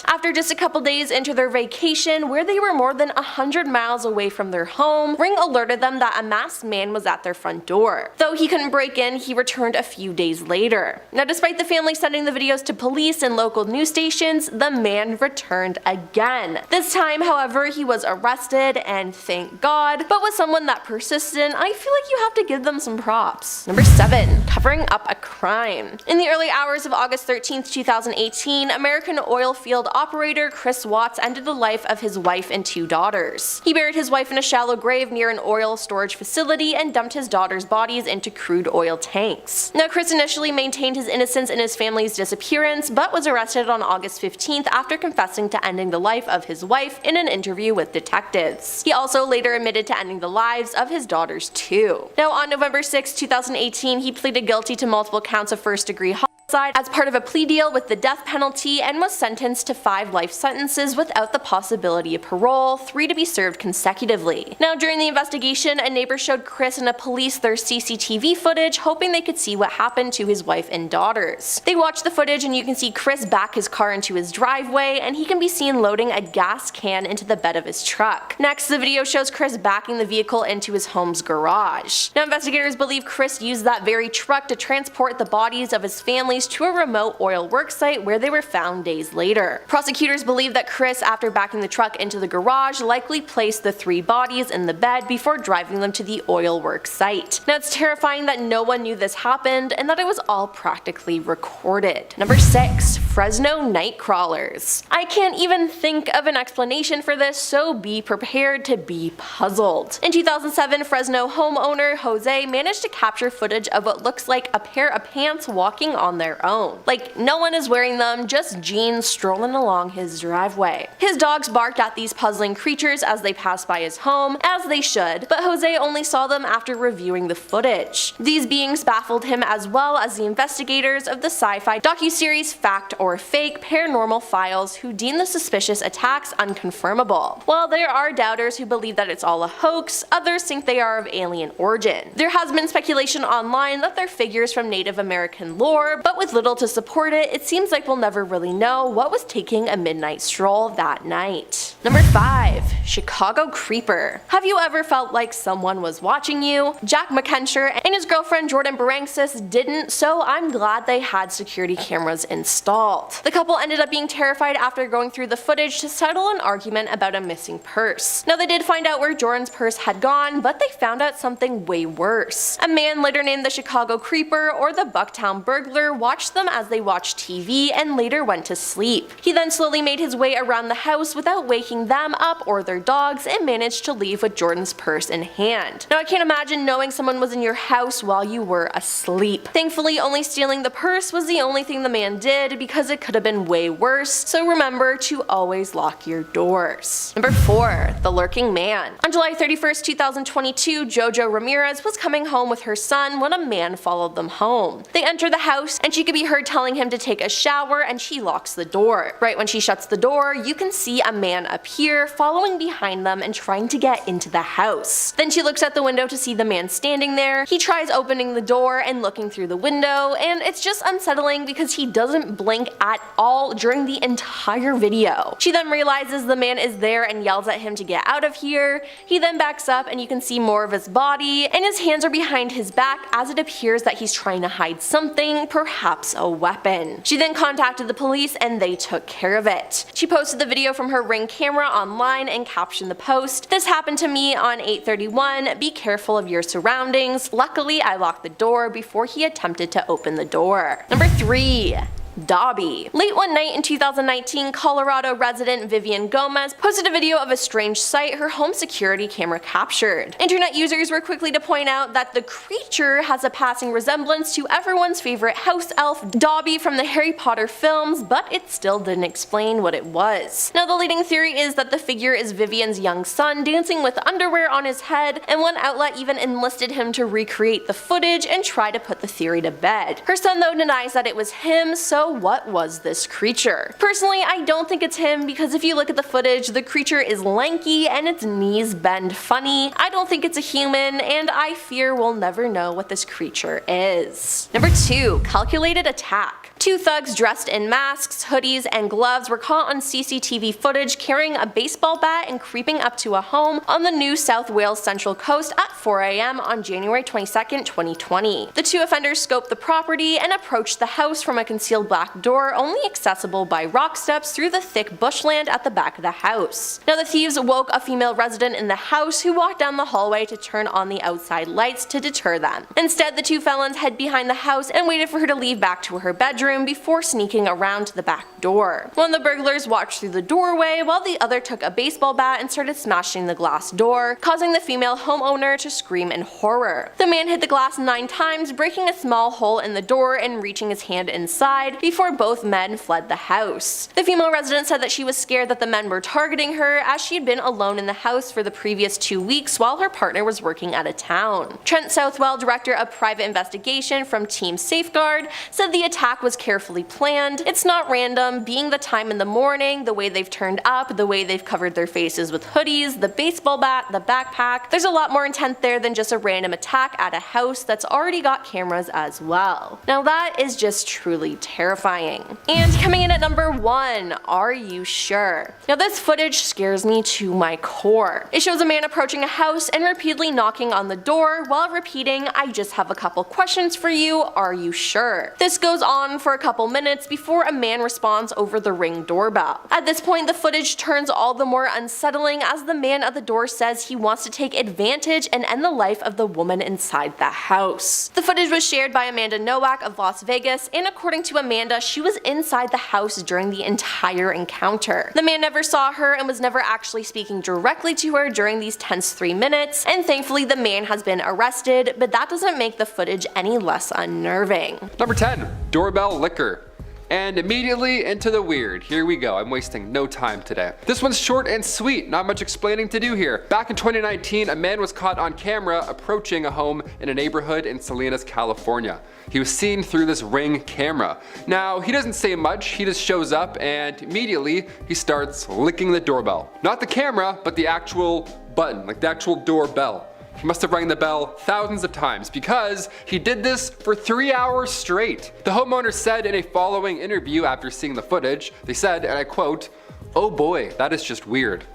After just a couple days into their vacation, where they were more than 100 miles away from their home, Ring alerted them that a masked man was at their front door. Though he couldn't break in, he returned a few days later. Now, despite the family sending the videos to police and local news stations, the man returned again. This time, however, he was arrested, and thank God, but with someone that persistent, I feel like you have to give them some props. Number 7. Covering up a crime. In the early hours of August 13th, 2018, American oil field operator Chris Watts ended the life of his wife and 2 daughters. He buried his wife in a shallow grave near an oil storage facility and dumped his daughters' bodies into crude oil tanks. Now, Chris initially maintained his innocence in his family's disappearance, but was arrested on August 15th after confessing to ending the life of his wife in an interview with detectives. He also later admitted to ending the lives of his daughters too. Now, on November 6, 2018, he pleaded guilty to multiple counts of first-degree homicide as part of a plea deal with the death penalty and was sentenced to 5 life sentences without the possibility of parole, 3 to be served consecutively. Now, during the investigation, a neighbor showed Chris and a police their CCTV footage, hoping they could see what happened to his wife and daughters. They watched the footage and you can see Chris back his car into his driveway, and he can be seen loading a gas can into the bed of his truck. Next, the video shows Chris backing the vehicle into his home's garage. Now, investigators believe Chris used that very truck to transport the bodies of his families to a remote oil worksite where they were found days later. Prosecutors believe that Chris, after backing the truck into the garage, likely placed the 3 bodies in the bed before driving them to the oil work site. Now, it's terrifying that no one knew this happened and that it was all practically recorded. Number 6. Fresno night crawlers. I can't even think of an explanation for this, so be prepared to be puzzled. In 2007, Fresno homeowner Jose managed to capture footage of what looks like a pair of pants walking on their own. Like, no one is wearing them, just jeans strolling along his driveway. His dogs barked at these puzzling creatures as they passed by his home, as they should, but Jose only saw them after reviewing the footage. These beings baffled him as well as the investigators of the sci-fi docuseries Fact or Fake Paranormal Files, who deem the suspicious attacks unconfirmable. While there are doubters who believe that it's all a hoax, others think they are of alien origin. There has been speculation online that they're figures from Native American lore, but with little to support it, it seems like we'll never really know what was taking a midnight stroll that night. Number 5. Chicago Creeper. Have you ever felt like someone was watching you? Jack McKencher and his girlfriend Jordan Baranxis didn't, so I'm glad they had security cameras installed. The couple ended up being terrified after going through the footage to settle an argument about a missing purse. Now, they did find out where Jordan's purse had gone, but they found out something way worse. A man later named the Chicago Creeper or the Bucktown Burglar watched them as they watched TV and later went to sleep. He then slowly made his way around the house without waking them up or their dogs and managed to leave with Jordan's purse in hand. Now, I can't imagine knowing someone was in your house while you were asleep. Thankfully, only stealing the purse was the only thing the man did, because it could have been way worse, so remember to always lock your doors. Number 4. The Lurking Man. On July 31st, 2022, Jojo Ramirez was coming home with her son when a man followed them home. They enter the house and she could be heard telling him to take a shower, and she locks the door. Right when she shuts the door, you can see a man appear, following behind them and trying to get into the house. Then she looks at the window to see the man standing there. He tries opening the door and looking through the window, and it's just unsettling because he doesn't blink at all during the entire video. She then realizes the man is there and yells at him to get out of here. He then backs up and you can see more of his body, and his hands are behind his back as it appears that he's trying to hide something, perhaps a weapon. She then contacted the police and they took care of it. She posted the video from her Ring camera online and captioned the post, "This happened to me on 8/31, be careful of your surroundings. Luckily, I locked the door before he attempted to open the door." Number 3. Dobby. Late one night in 2019, Colorado resident Vivian Gomez posted a video of a strange sight her home security camera captured. Internet users were quickly to point out that the creature has a passing resemblance to everyone's favorite house elf, Dobby from the Harry Potter films, but it still didn't explain what it was. Now, the leading theory is that the figure is Vivian's young son dancing with underwear on his head, and one outlet even enlisted him to recreate the footage and try to put the theory to bed. Her son, though, denies that it was him, so what was this creature? Personally, I don't think it's him, because if you look at the footage, the creature is lanky and its knees bend funny. I don't think it's a human, and I fear we'll never know what this creature is. Number 2. Calculated attack. Two thugs dressed in masks, hoodies, and gloves were caught on CCTV footage carrying a baseball bat and creeping up to a home on the New South Wales Central Coast at 4 AM on January 22, 2020. The two offenders scoped the property and approached the house from a concealed back door only accessible by rock steps through the thick bushland at the back of the house. Now, the thieves woke a female resident in the house who walked down the hallway to turn on the outside lights to deter them. Instead, the two felons hid behind the house and waited for her to leave back to her bedroom before sneaking around to the back door. One of the burglars watched through the doorway while the other took a baseball bat and started smashing the glass door, causing the female homeowner to scream in horror. The man hit the glass 9 times, breaking a small hole in the door and reaching his hand inside before both men fled the house. The female resident said that she was scared that the men were targeting her, as she had been alone in the house for the previous 2 weeks while her partner was working out of town. Trent Southwell, director of private investigation from Team Safeguard, said the attack was carefully planned. It's not random, being the time in the morning, the way they've turned up, the way they've covered their faces with hoodies, the baseball bat, the backpack. There's a lot more intent there than just a random attack at a house that's already got cameras as well. Now, that is just truly terrifying. And coming in at number 1, are you sure? Now, this footage scares me to my core. It shows a man approaching a house and repeatedly knocking on the door while repeating, "I just have a couple questions for you, are you sure?" This goes on for a couple minutes before a man responds over the Ring doorbell. At this point, the footage turns all the more unsettling as the man at the door says he wants to take advantage and end the life of the woman inside the house. The footage was shared by Amanda Nowak of Las Vegas, and according to Amanda, she was inside the house during the entire encounter. The man never saw her and was never actually speaking directly to her during these tense 3 minutes, and thankfully the man has been arrested, but that doesn't make the footage any less unnerving. Number 10. Doorbell liquor. And immediately into the weird. Here we go, I'm wasting no time today. This one's short and sweet, not much explaining to do here. Back in 2019, a man was caught on camera approaching a home in a neighborhood in Salinas, California. He was seen through this Ring camera. Now, he doesn't say much, he just shows up and immediately he starts licking the doorbell. Not the camera, but the actual button, like the actual doorbell. He must have rang the bell thousands of times because he did this for 3 hours straight. The homeowner said in a following interview after seeing the footage, they said, and I quote, "Oh boy, that is just weird."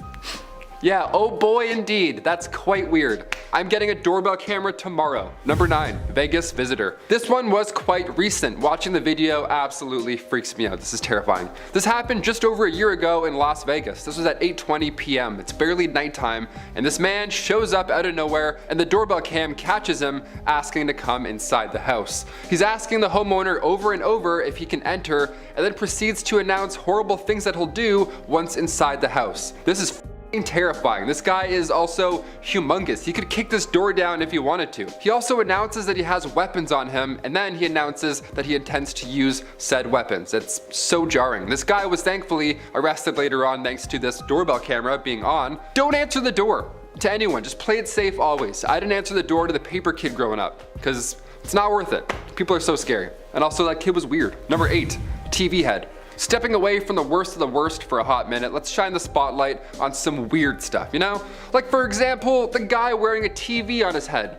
Yeah, oh boy indeed, that's quite weird. I'm getting a doorbell camera tomorrow. Number 9, Vegas visitor. This one was quite recent. Watching the video absolutely freaks me out. This is terrifying. This happened just over a year ago in Las Vegas. This was at 8:20 p.m. It's barely nighttime, and this man shows up out of nowhere, and the doorbell cam catches him asking to come inside the house. He's asking the homeowner over and over if he can enter, and then proceeds to announce horrible things that he'll do once inside the house. This is terrifying. This guy is also humongous. He could kick this door down if he wanted to. He also announces that he has weapons on him, and then he announces that he intends to use said weapons. It's so jarring. This guy was thankfully arrested later on thanks to this doorbell camera being on. Don't answer the door to anyone. Just play it safe always. I didn't answer the door to the paper kid growing up because it's not worth it. People are so scary. And also that kid was weird. Number 8, TV head. Stepping away from the worst of the worst for a hot minute, let's shine the spotlight on some weird stuff, you know? Like for example, the guy wearing a TV on his head.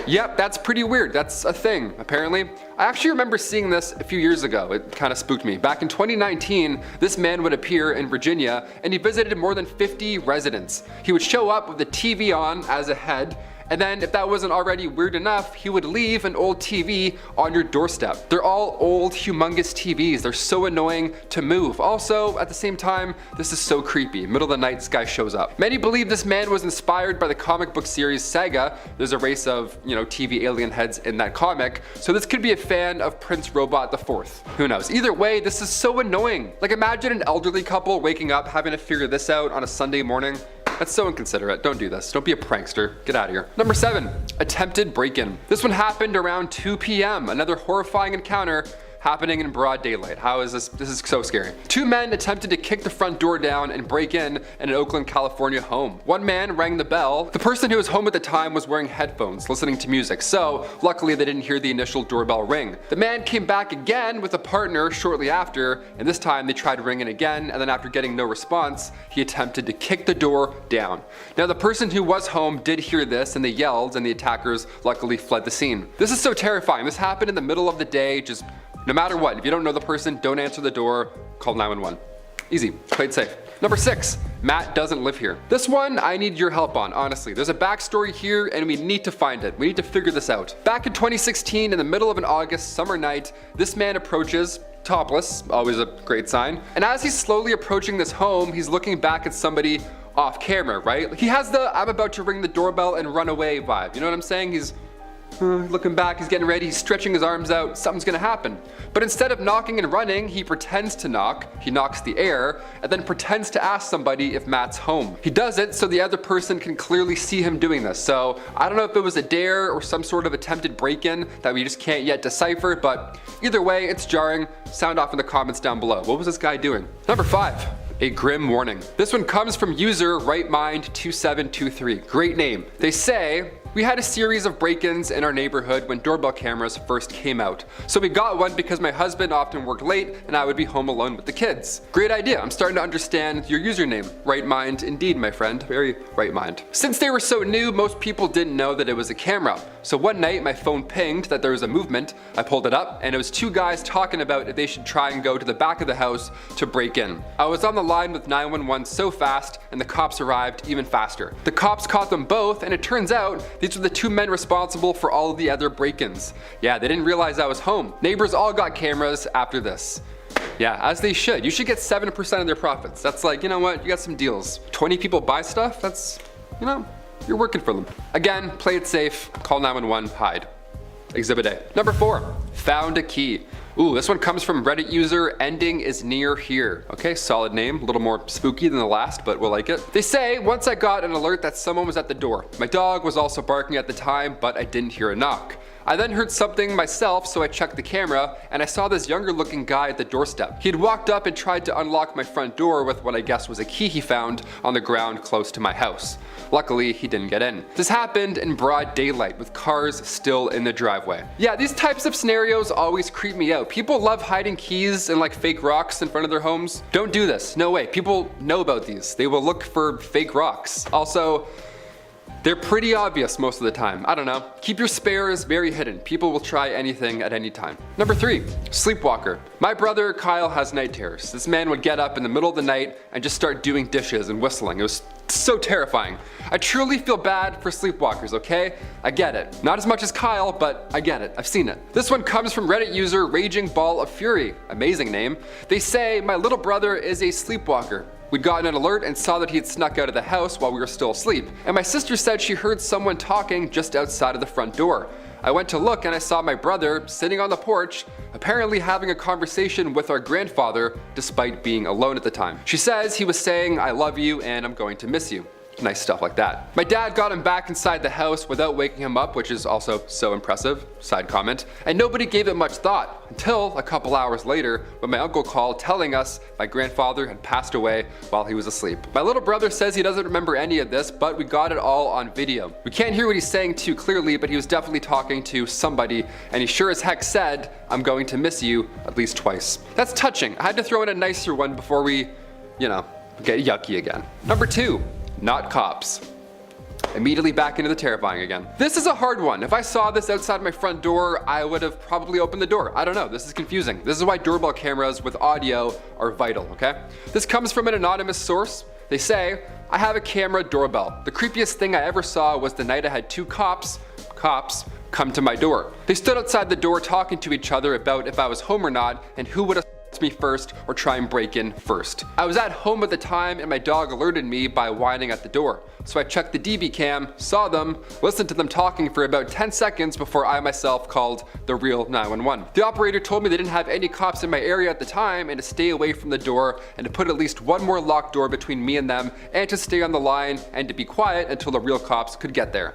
Yep, that's pretty weird. That's a thing, apparently. I actually remember seeing this a few years ago. It kind of spooked me. Back in 2019, this man would appear in Virginia and he visited more than 50 residents. He would show up with the TV on as a head, And then if that wasn't already weird enough, he would leave an old TV on your doorstep. They're all old, humongous TVs. They're so annoying to move. Also, at the same time, this is so creepy. Middle of the night, this guy shows up. Many believe this man was inspired by the comic book series Saga. There's a race of, TV alien heads in that comic. So this could be a fan of Prince Robot IV. Who knows? Either way, this is so annoying. Like, imagine an elderly couple waking up having to figure this out on a Sunday morning. That's so inconsiderate. Don't do this. Don't be a prankster. Get out of here. Number 7, attempted break-in. This one happened around 2 p.m. Another horrifying encounter happening in broad daylight. How is this? This is so scary. 2 men attempted to kick the front door down and break in an Oakland, California home. One man rang the bell. The person who was home at the time was wearing headphones, listening to music, so luckily they didn't hear the initial doorbell ring. The man came back again with a partner shortly after, and this time they tried ringing again, and then after getting no response, he attempted to kick the door down. Now the person who was home did hear this, and they yelled, and the attackers luckily fled the scene. This is so terrifying. This happened in the middle of the day. Just no matter what, if you don't know the person, don't answer the door, call 911. Easy, play it safe. Number 6, Matt doesn't live here. This one I need your help on, honestly. There's a backstory here and we need to find it. We need to figure this out. Back in 2016, in the middle of an August summer night, this man approaches, topless, always a great sign. And as he's slowly approaching this home, he's looking back at somebody off camera, right? He has the I'm about to ring the doorbell and run away vibe. You know what I'm saying? He's looking back, he's getting ready, he's stretching his arms out, something's gonna happen. But instead of knocking and running, he pretends to knock, he knocks the air, and then pretends to ask somebody if Matt's home. He does it so the other person can clearly see him doing this. So I don't know if it was a dare or some sort of attempted break-in that we just can't yet decipher, but either way, it's jarring. Sound off in the comments down below. What was this guy doing? Number 5. A grim warning. This one comes from user rightmind2723. Great name. They say, we had a series of break-ins in our neighborhood when doorbell cameras first came out. So we got one because my husband often worked late and I would be home alone with the kids. Great idea. I'm starting to understand your username. Right mind indeed, my friend. Very right mind. Since they were so new, most people didn't know that it was a camera. So one night my phone pinged that there was a movement. I pulled it up and it was 2 guys talking about if they should try and go to the back of the house to break in. I was on the line with 911 so fast and the cops arrived even faster. The cops caught them both and it turns out these were the 2 men responsible for all of the other break-ins. Yeah, they didn't realize I was home. Neighbors all got cameras after this. Yeah, as they should. You should get 7% of their profits. That's like, you know what, you got some deals. 20 people buy stuff, that's, you're working for them. Again, play it safe, call 911, hide. Exhibit A. Number 4, found a key. Ooh, this one comes from Reddit user ending is near here. Okay, solid name, a little more spooky than the last, but we'll like it. They say, once I got an alert that someone was at the door. My dog was also barking at the time, but I didn't hear a knock. I then heard something myself, so I checked the camera, and I saw this younger looking guy at the doorstep. He had walked up and tried to unlock my front door with what I guess was a key he found on the ground close to my house. Luckily, he didn't get in. This happened in broad daylight with cars still in the driveway. Yeah, these types of scenarios always creep me out. People love hiding keys and like fake rocks in front of their homes. Don't do this, no way. People know about these. They will look for fake rocks. Also, they're pretty obvious most of the time. I don't know. Keep your spares very hidden. People will try anything at any time. Number 3, sleepwalker. My brother Kyle has night terrors. This man would get up in the middle of the night and just start doing dishes and whistling. It was so terrifying. I truly feel bad for sleepwalkers, okay? I get it. Not as much as Kyle, but I get it. I've seen it. This one comes from Reddit user Raging Ball of Fury. Amazing name. They say, my little brother is a sleepwalker. We'd gotten an alert and saw that he had snuck out of the house while we were still asleep. And my sister said she heard someone talking just outside of the front door. I went to look and I saw my brother sitting on the porch, apparently having a conversation with our grandfather despite being alone at the time. She says he was saying, I love you and I'm going to miss you. Nice stuff like that. My dad got him back inside the house without waking him up, which is also so impressive, side comment, and nobody gave it much thought until a couple hours later when my uncle called telling us my grandfather had passed away while he was asleep. My little brother says he doesn't remember any of this, but we got it all on video. We can't hear what he's saying too clearly, but he was definitely talking to somebody, and he sure as heck said, I'm going to miss you, at least twice. That's touching. I had to throw in a nicer one before we, get yucky again. Number 2. Not cops. Immediately back into the terrifying again. This is a hard one. If I saw this outside my front door, I would have probably opened the door. I don't know. This is confusing. This is why doorbell cameras with audio are vital, okay? This comes from an anonymous source. They say, I have a camera doorbell. The creepiest thing I ever saw was the night I had two cops come to my door. They stood outside the door talking to each other about if I was home or not and who would have me first or try and break in first. I was at home at the time and my dog alerted me by whining at the door. So I checked the DV cam, saw them, listened to them talking for about 10 seconds before I myself called the real 911. The operator told me they didn't have any cops in my area at the time and to stay away from the door and to put at least one more locked door between me and them and to stay on the line and to be quiet until the real cops could get there.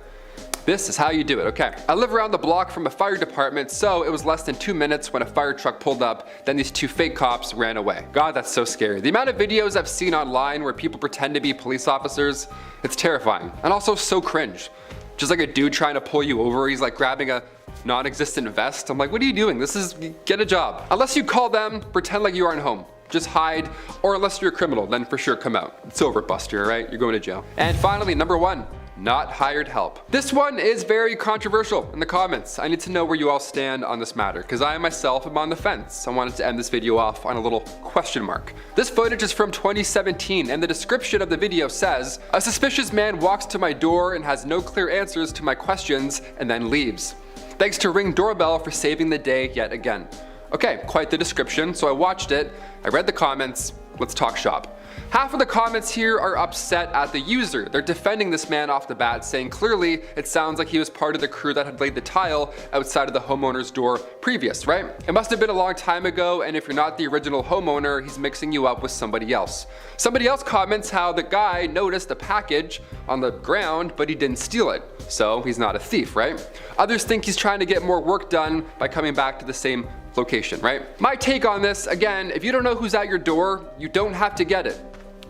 This is how you do it, okay. I live around the block from a fire department, so it was less than 2 minutes when a fire truck pulled up, then these two fake cops ran away. God, that's so scary. The amount of videos I've seen online where people pretend to be police officers, it's terrifying. And also so cringe. Just like a dude trying to pull you over, he's like grabbing a non-existent vest. I'm like, what are you doing? Get a job. Unless you call them, pretend like you aren't home. Just hide, or unless you're a criminal, then for sure come out. It's over, Buster, alright? You're going to jail. And finally, number 1. Not hired help. This one is very controversial in the comments. I need to know where you all stand on this matter, because I myself am on the fence. I wanted to end this video off on a little question mark. This footage is from 2017, and the description of the video says, "A suspicious man walks to my door and has no clear answers to my questions and then leaves. Thanks to Ring Doorbell for saving the day yet again." Okay, quite the description, so I watched it, I read the comments, let's talk shop. Half of the comments here are upset at the user. They're defending this man off the bat, saying clearly it sounds like he was part of the crew that had laid the tile outside of the homeowner's door previous, right? It must have been a long time ago, and if you're not the original homeowner, he's mixing you up with somebody else. Somebody else comments how the guy noticed a package on the ground, but he didn't steal it. So he's not a thief, right? Others think he's trying to get more work done by coming back to the same location, right? My take on this, again, if you don't know who's at your door, you don't have to get it.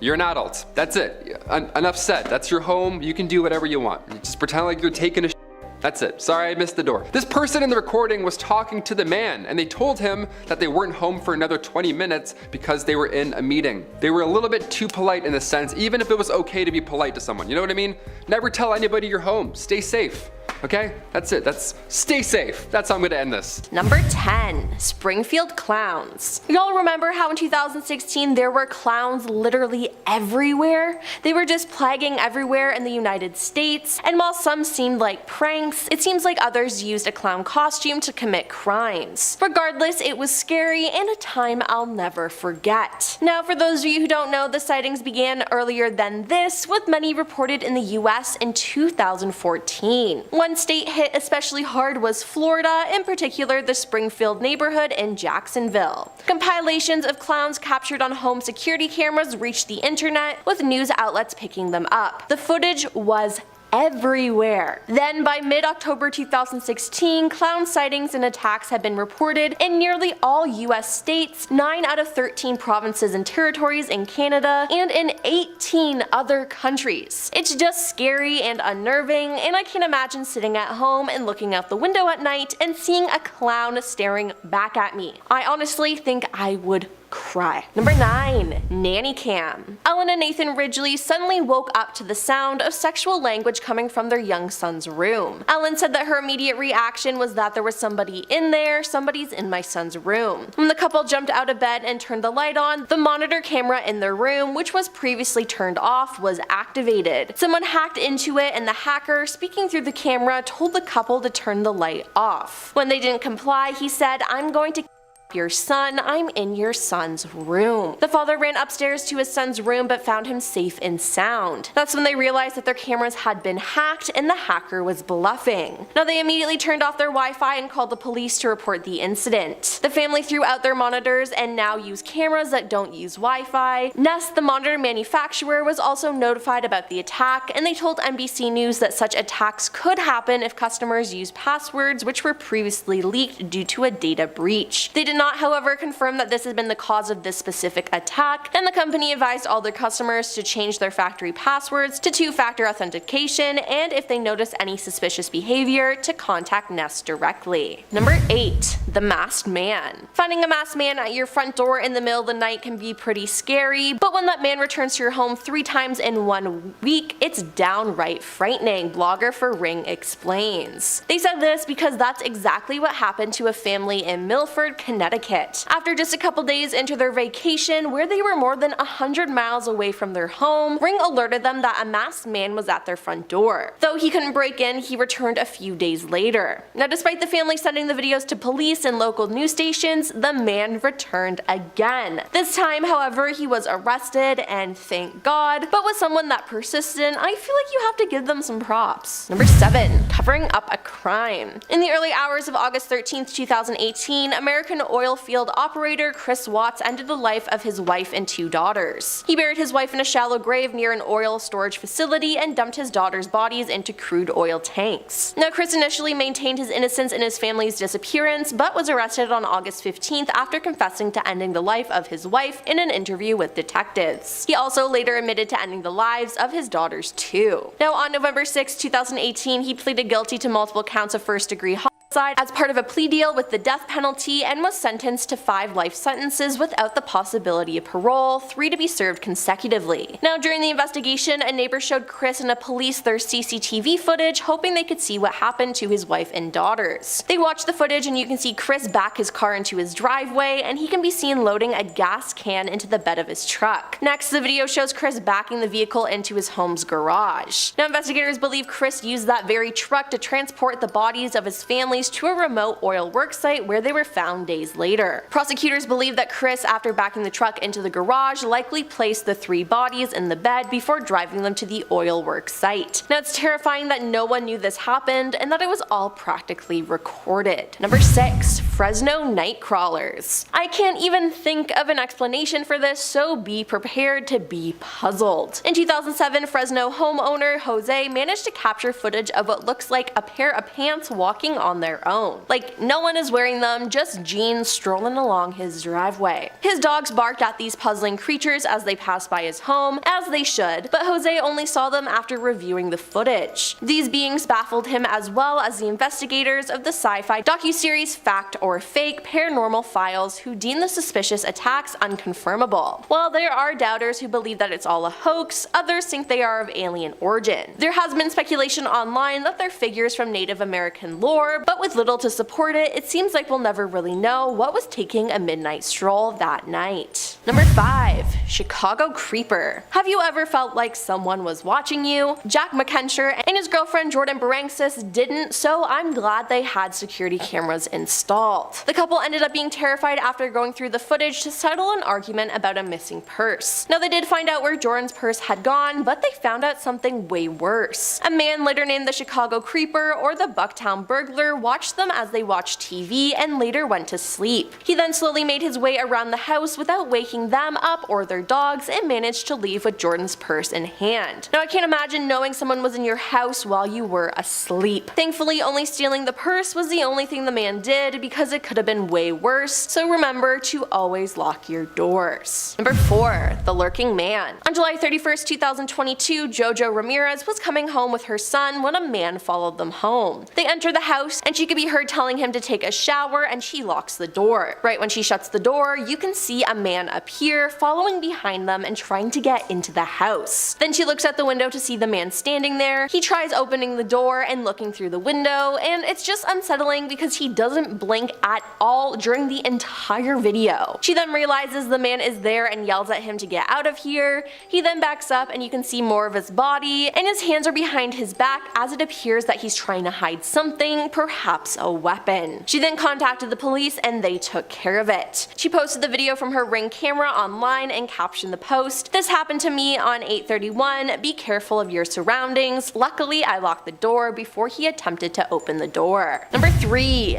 You're an adult. That's it. Enough said. That's your home. You can do whatever you want. You just pretend like you're taking a shit. That's it. Sorry, I missed the door. This person in the recording was talking to the man, and they told him that they weren't home for another 20 minutes because they were in a meeting. They were a little bit too polite in a sense, even if it was okay to be polite to someone. You know what I mean? Never tell anybody you're home. Stay safe. Okay? That's it. Stay safe. That's how I'm gonna end this. Number 10. Springfield clowns. Y'all remember how in 2016 there were clowns literally everywhere? They were just plaguing everywhere in the United States, and while some seemed like pranks, it seems like others used a clown costume to commit crimes. Regardless, it was scary and a time I'll never forget. Now, for those of you who don't know, the sightings began earlier than this, with many reported in the US in 2014. One state hit especially hard was Florida, in particular the Springfield neighborhood in Jacksonville. Compilations of clowns captured on home security cameras reached the internet, with news outlets picking them up. The footage was everywhere. Then by mid-October 2016, clown sightings and attacks had been reported in nearly all US states, 9 out of 13 provinces and territories in Canada, and in 18 other countries. It's just scary and unnerving, and I can imagine sitting at home and looking out the window at night and seeing a clown staring back at me. I honestly think I would cry. Number 9. Nanny cam. Ellen and Nathan Ridgely suddenly woke up to the sound of sexual language coming from their young son's room. Ellen said that her immediate reaction was that there was somebody in there, somebody's in my son's room. When the couple jumped out of bed and turned the light on, the monitor camera in their room, which was previously turned off, was activated. Someone hacked into it, and the hacker, speaking through the camera, told the couple to turn the light off. When they didn't comply, he said, "I'm going to your son, I'm in your son's room." The father ran upstairs to his son's room but found him safe and sound. That's when they realized that their cameras had been hacked and the hacker was bluffing. Now they immediately turned off their Wi-Fi and called the police to report the incident. The family threw out their monitors and now use cameras that don't use Wi-Fi. Nest, the monitor manufacturer, was also notified about the attack, and they told NBC News that such attacks could happen if customers used passwords which were previously leaked due to a data breach. They did not, however, confirm that this had been the cause of this specific attack, and the company advised all their customers to change their factory passwords to two-factor authentication, and if they notice any suspicious behavior, to contact Nest directly. Number 8. The masked man. Finding a masked man at your front door in the middle of the night can be pretty scary, but when that man returns to your home 3 times in 1 week, it's downright frightening, blogger for Ring explains. They said this because that's exactly what happened to a family in Milford, Connecticut Connecticut. After just a couple days into their vacation, where they were more than 100 miles away from their home, Ring alerted them that a masked man was at their front door. Though he couldn't break in, he returned a few days later. Now, despite the family sending the videos to police and local news stations, the man returned again. This time, however, he was arrested, and thank God, but with someone that persistent, I feel like you have to give them some props. Number 7. Covering up a crime. In the early hours of August 13, 2018, American oil field operator Chris Watts ended the life of his wife and 2 daughters. He buried his wife in a shallow grave near an oil storage facility and dumped his daughters' bodies into crude oil tanks. Now, Chris initially maintained his innocence in his family's disappearance, but was arrested on August 15th after confessing to ending the life of his wife in an interview with detectives. He also later admitted to ending the lives of his daughters too. Now, on November 6, 2018, he pleaded guilty to multiple counts of first-degree homicide as part of a plea deal with the death penalty and was sentenced to 5 life sentences without the possibility of parole, 3 to be served consecutively. Now, during the investigation, a neighbor showed Chris and a police their CCTV footage, hoping they could see what happened to his wife and daughters. They watched the footage and you can see Chris back his car into his driveway, and he can be seen loading a gas can into the bed of his truck. Next, the video shows Chris backing the vehicle into his home's garage. Now, investigators believe Chris used that very truck to transport the bodies of his families to a remote oil worksite where they were found days later. Prosecutors believe that Chris, after backing the truck into the garage, likely placed the 3 bodies in the bed before driving them to the oil work site. Now, it's terrifying that no one knew this happened and that it was all practically recorded. Number 6. Fresno night crawlers. I can't even think of an explanation for this, so be prepared to be puzzled. In 2007, Fresno homeowner Jose managed to capture footage of what looks like a pair of pants walking on their own. Like, no one is wearing them, just jeans strolling along his driveway. His dogs barked at these puzzling creatures as they passed by his home, as they should, but Jose only saw them after reviewing the footage. These beings baffled him as well as the investigators of the sci-fi docuseries Fact or Fake Paranormal Files, who deem the suspicious attacks unconfirmable. While there are doubters who believe that it's all a hoax, others think they are of alien origin. There has been speculation online that they're figures from Native American lore, but with little to support it, it seems like we'll never really know what was taking a midnight stroll that night. Number 5. Chicago Creeper. Have you ever felt like someone was watching you? Jack McKencher and his girlfriend Jordan Baranxis didn't, so I'm glad they had security cameras installed. The couple ended up being terrified after going through the footage to settle an argument about a missing purse. Now, they did find out where Jordan's purse had gone, but they found out something way worse. A man later named the Chicago Creeper or the Bucktown Burglar watched them as they watched TV and later went to sleep. He then slowly made his way around the house without waking them up or their dogs and managed to leave with Jordan's purse in hand. Now, I can't imagine knowing someone was in your house while you were asleep. Thankfully, only stealing the purse was the only thing the man did, because it could have been way worse, so remember to always lock your doors. Number 4. The Lurking Man. On July 31st, 2022, Jojo Ramirez was coming home with her son when a man followed them home. They enter the house and she could be heard telling him to take a shower, and she locks the door. Right when she shuts the door, you can see a man appear, following behind them and trying to get into the house. Then she looks at the window to see the man standing there. He tries opening the door and looking through the window, and it's just unsettling because he doesn't blink at all during the entire video. She then realizes the man is there and yells at him to get out of here. He then backs up and you can see more of his body, and his hands are behind his back as it appears that he's trying to hide something, perhaps a weapon. She then contacted the police and they took care of it. She posted the video from her Ring camera online and captioned the post, "This happened to me on 8/31, be careful of your surroundings. Luckily, I locked the door before he attempted to open the door." Number 3.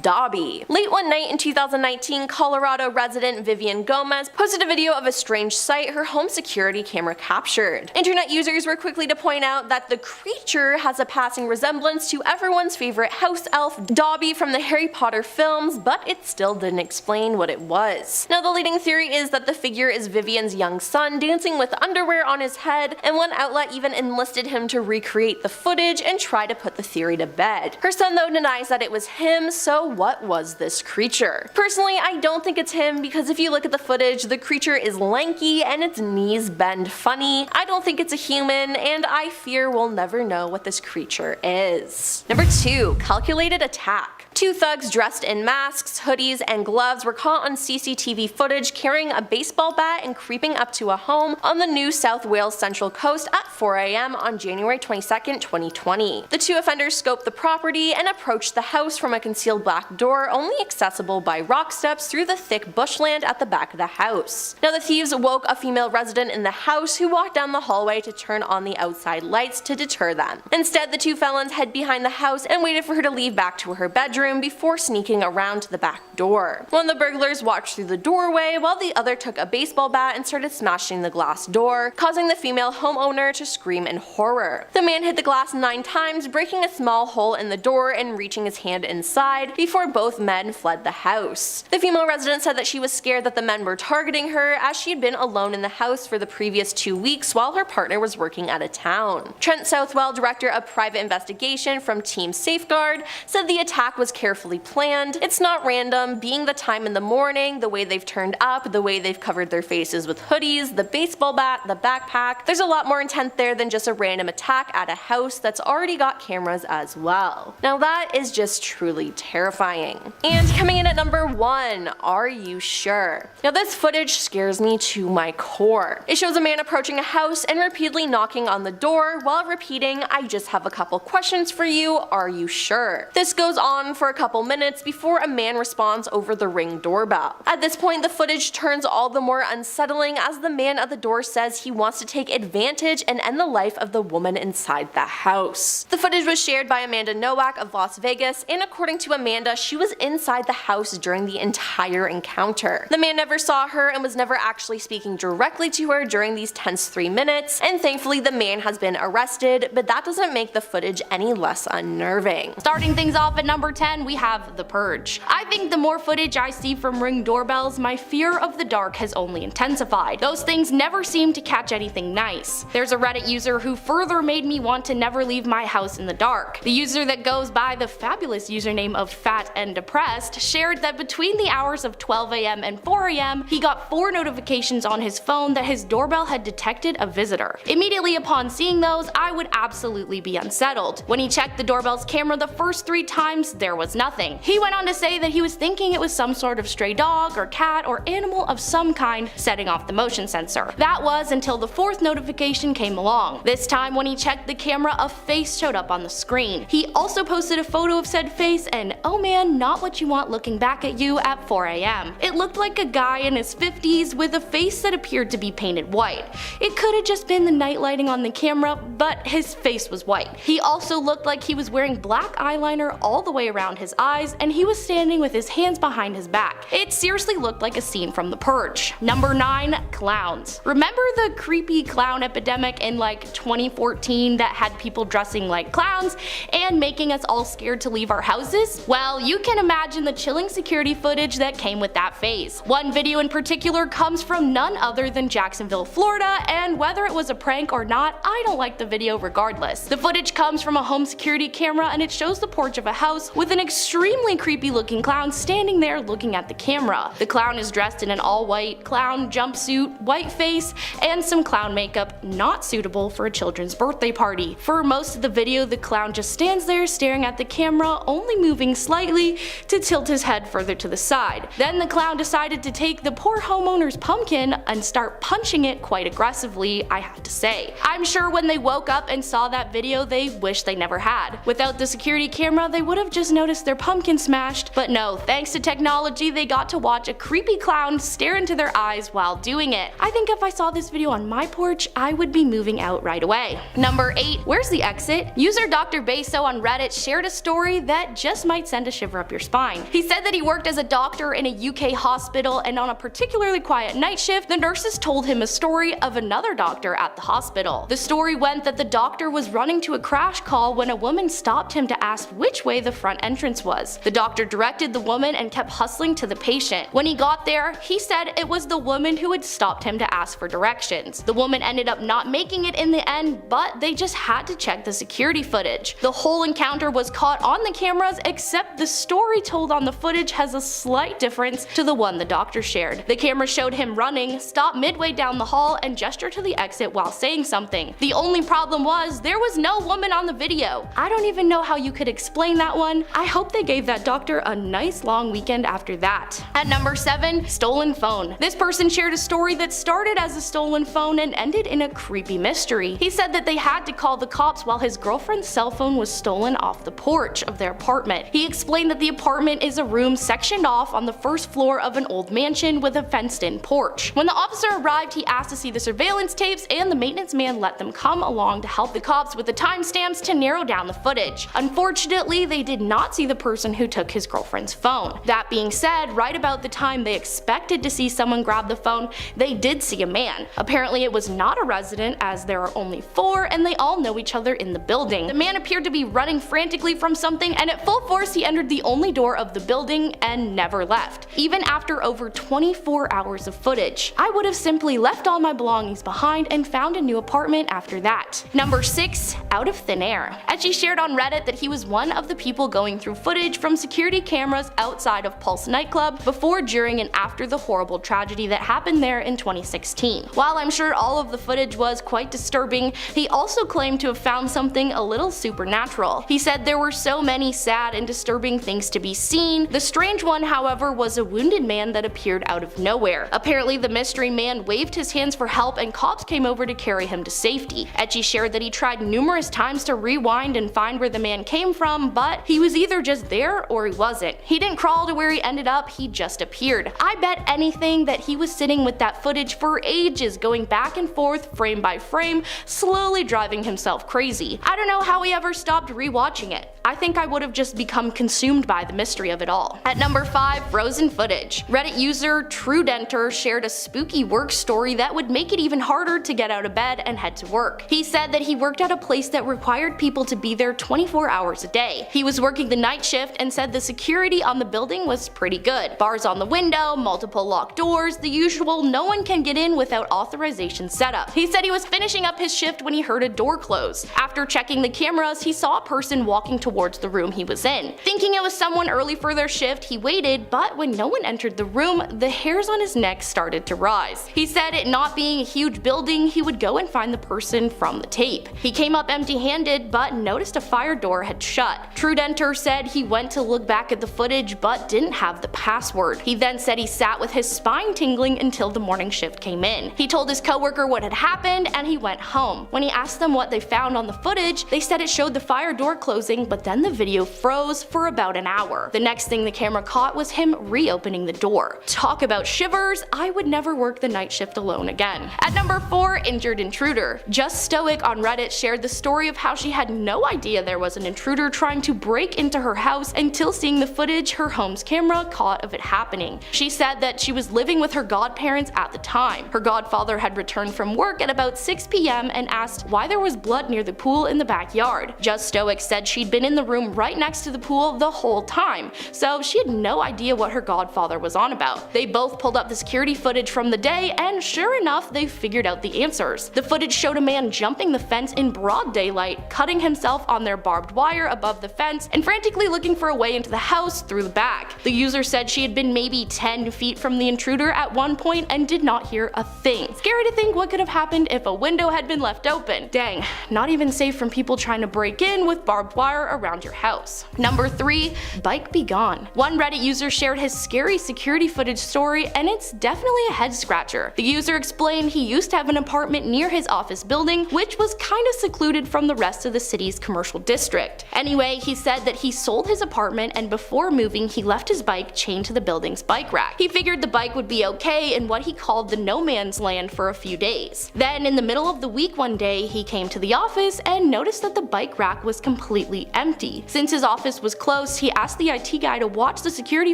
Dobby. Late one night in 2019, Colorado resident Vivian Gomez posted a video of a strange sight her home security camera captured. Internet users were quickly to point out that the creature has a passing resemblance to everyone's favorite house elf, Dobby from the Harry Potter films, but it still didn't explain what it was. Now, the leading theory is that the figure is Vivian's young son dancing with underwear on his head, and one outlet even enlisted him to recreate the footage and try to put the theory to bed. Her son, though, denies that it was him, so So what was this creature? Personally, I don't think it's him because if you look at the footage, the creature is lanky and its knees bend funny. I don't think it's a human, and I fear we'll never know what this creature is. Number 2. Calculated attack. Two thugs dressed in masks, hoodies, and gloves were caught on CCTV footage carrying a baseball bat and creeping up to a home on the New South Wales Central Coast at 4 a.m. on January 22, 2020. The two offenders scoped the property and approached the house from a concealed back door only accessible by rock steps through the thick bushland at the back of the house. Now the thieves woke a female resident in the house who walked down the hallway to turn on the outside lights to deter them. Instead, the two felons hid behind the house and waited for her to leave back to her bedroom before sneaking around to the back door. One of the burglars watched through the doorway while the other took a baseball bat and started smashing the glass door, causing the female homeowner to scream in horror. The man hit the glass 9 times, breaking a small hole in the door and reaching his hand inside before both men fled the house. The female resident said that she was scared that the men were targeting her as she had been alone in the house for the previous 2 weeks while her partner was working out of town. Trent Southwell, director of private investigation from Team Safeguard, said the attack was carefully planned. It's not random, being the time in the morning, the way they've turned up, the way they've covered their faces with hoodies, the baseball bat, the backpack. There's a lot more intent there than just a random attack at a house that's already got cameras as well. Now that is just truly terrifying. And coming in at number 1, are you sure? Now this footage scares me to my core. It shows a man approaching a house and repeatedly knocking on the door while repeating, "I just have a couple questions for you, are you sure?" This goes on for a couple minutes before a man responds over the Ring doorbell. At this point, the footage turns all the more unsettling as the man at the door says he wants to take advantage and end the life of the woman inside the house. The footage was shared by Amanda Nowak of Las Vegas, and according to Amanda, she was inside the house during the entire encounter. The man never saw her and was never actually speaking directly to her during these tense 3 minutes, and thankfully the man has been arrested, but that doesn't make the footage any less unnerving. Starting things off at number 10, we have The Purge. I think the more footage I see from Ring doorbells, my fear of the dark has only intensified. Those things never seem to catch anything nice. There's a Reddit user who further made me want to never leave my house in the dark. The user that goes by the fabulous username of Fat and Depressed shared that between the hours of 12 a.m. and 4 a.m. he got 4 notifications on his phone that his doorbell had detected a visitor. Immediately upon seeing those, I would absolutely be unsettled. When he checked the doorbell's camera the first 3 times, there was nothing. He went on to say that he was thinking it was some sort of stray dog or cat or animal of some kind setting off the motion sensor. That was until the 4th notification came along. This time when he checked the camera, a face showed up on the screen. He also posted a photo of said face and oh man, not what you want looking back at you at 4 a.m. It looked like a guy in his 50s with a face that appeared to be painted white. It could have just been the night lighting on the camera, but his face was white. He also looked like he was wearing black eyeliner all the way around his eyes, and he was standing with his hands behind his back. It seriously looked like a scene from The Purge. Number 9, clowns. Remember the creepy clown epidemic in like 2014 that had people dressing like clowns and making us all scared to leave our houses? Well, you can imagine the chilling security footage that came with that phase. One video in particular comes from none other than Jacksonville, Florida, and whether it was a prank or not, I don't like the video regardless. The footage comes from a home security camera and it shows the porch of a house with an extremely creepy looking clown standing there looking at the camera. The clown is dressed in an all-white clown jumpsuit, white face, and some clown makeup not suitable for a children's birthday party. For most of the video, the clown just stands there staring at the camera, only moving slightly to tilt his head further to the side. Then the clown decided to take the poor homeowner's pumpkin and start punching it quite aggressively, I have to say. I'm sure when they woke up and saw that video, they wished they never had. Without the security camera, they would have just noticed their pumpkin smashed, but no, thanks to technology, they got to watch a creepy clown stare into their eyes while doing it. I think if I saw this video on my porch, I would be moving out right away. Number 8, where's the exit? User Dr. Beso on Reddit shared a story that just might send a shiver up your spine. He said that he worked as a doctor in a UK hospital, and on a particularly quiet night shift, the nurses told him a story of another doctor at the hospital. The story went that the doctor was running to a crash call when a woman stopped him to ask which way the front entrance was. The doctor directed the woman and kept hustling to the patient. When he got there, he said it was the woman who had stopped him to ask for directions. The woman ended up not making it in the end, but they just had to check the security footage. The whole encounter was caught on the cameras except the story told on the footage has a slight difference to the one the doctor shared. The camera showed him running, stop midway down the hall, and gesture to the exit while saying something. The only problem was there was no woman on the video. I don't even know how you could explain that one. I hope they gave that doctor a nice long weekend after that. At number 7, stolen phone. This person shared a story that started as a stolen phone and ended in a creepy mystery. He said that they had to call the cops while his girlfriend's cell phone was stolen off the porch of their apartment. He explained that the apartment is a room sectioned off on the first floor of an old mansion with a fenced-in porch. When the officer arrived, he asked to see the surveillance tapes, and the maintenance man let them come along to help the cops with the timestamps to narrow down the footage. Unfortunately, they did not see the person who took his girlfriend's phone. That being said, right about the time they expected to see someone grab the phone, they did see a man. Apparently it was not a resident, as there are only 4 and they all know each other in the building. The man appeared to be running frantically from something, and at full force he entered the only door of the building and never left. Even after over 24 hours of footage. I would have simply left all my belongings behind and found a new apartment after that. Number 6, out of thin air. Etchy shared on Reddit that he was one of the people going through footage from security cameras outside of Pulse nightclub before, during, and after the horrible tragedy that happened there in 2016. While I'm sure all of the footage was quite disturbing, he also claimed to have found something a little supernatural. He said there were so many sad and disturbing things to be seen. The strange one, however, was a wounded man that appeared out of nowhere. Apparently the mystery man waved his hands for help and cops came over to carry him to safety. Etchy shared that he tried numerous times to rewind and find where the man came from, but he was either just there or he wasn't. He didn't crawl to where he ended up, he just appeared. I bet anything that he was sitting with that footage for ages, going back and forth frame by frame, slowly driving himself crazy. I don't know how he ever stopped rewatching it. I think I would have just become consumed by the mystery of it all. At number 5, frozen footage. Reddit user Trudenter shared a spooky work story that would make it even harder to get out of bed and head to work. He said that he worked at a place that required people to be there 24 hours a day. He was working the night shift and said the security on the building was pretty good. Bars on the window, multiple locked doors, the usual no one can get in without authorization setup. He said he was finishing up his shift when he heard a door close. After checking the cameras, he saw a person walking towards the room he was in. Thinking it was someone early for their shift, he waited, but when no one entered the room, the hairs on his neck started to rise. He said it not being a huge building, he would go and find the person from the tape. He came up empty-handed, but noticed a fire door had shut. Trudenter said he went to look back at the footage, but didn't have the password. He then said he sat with his spine tingling until the morning shift came in. He told his coworker what had happened, and he went home. When he asked them what they found on the footage, they said it showed the fire door closing, but then the video froze for about an hour. The next thing the camera caught was him reopening the door. Talk about shivers, I would never work the night shift alone again. At number 4, injured intruder. Just Stoic on Reddit shared the story of how she had no idea there was an intruder trying to break into her house until seeing the footage her home's camera caught of it happening. She said that she was living with her godparents at the time. Her godfather had returned from work at about 6 p.m. and asked why there was blood near the pool in the backyard. Just Stoic said she'd been in the room right next to the pool the whole time, so she had no idea what her godfather was on about. They both pulled up the security footage from the day, and sure enough, they figured out the answers. The footage showed a man jumping the fence in broad daylight, cutting himself on their barbed wire above the fence, and frantically looking for a way into the house through the back. The user said she had been maybe 10 feet from the intruder at one point and did not hear a thing. Scary to think what could have happened if a window had been left open. Dang, not even safe from people trying to break in with barbed wire around your house. Number 3, bike be gone. One Reddit user shared his scary security footage story, and it's definitely a head scratcher. The user explained he used to have an apartment near his office building, which was kinda secluded from the rest of the city's commercial district. Anyway, he said that he sold his apartment, and before moving he left his bike chained to the building's bike rack. He figured the bike would be okay in what he called the no man's land for a few days. Then in the middle of the week one day, he came to the office and noticed that the bike rack was completely empty. Since his office was closed, he asked the IT guy to watch the security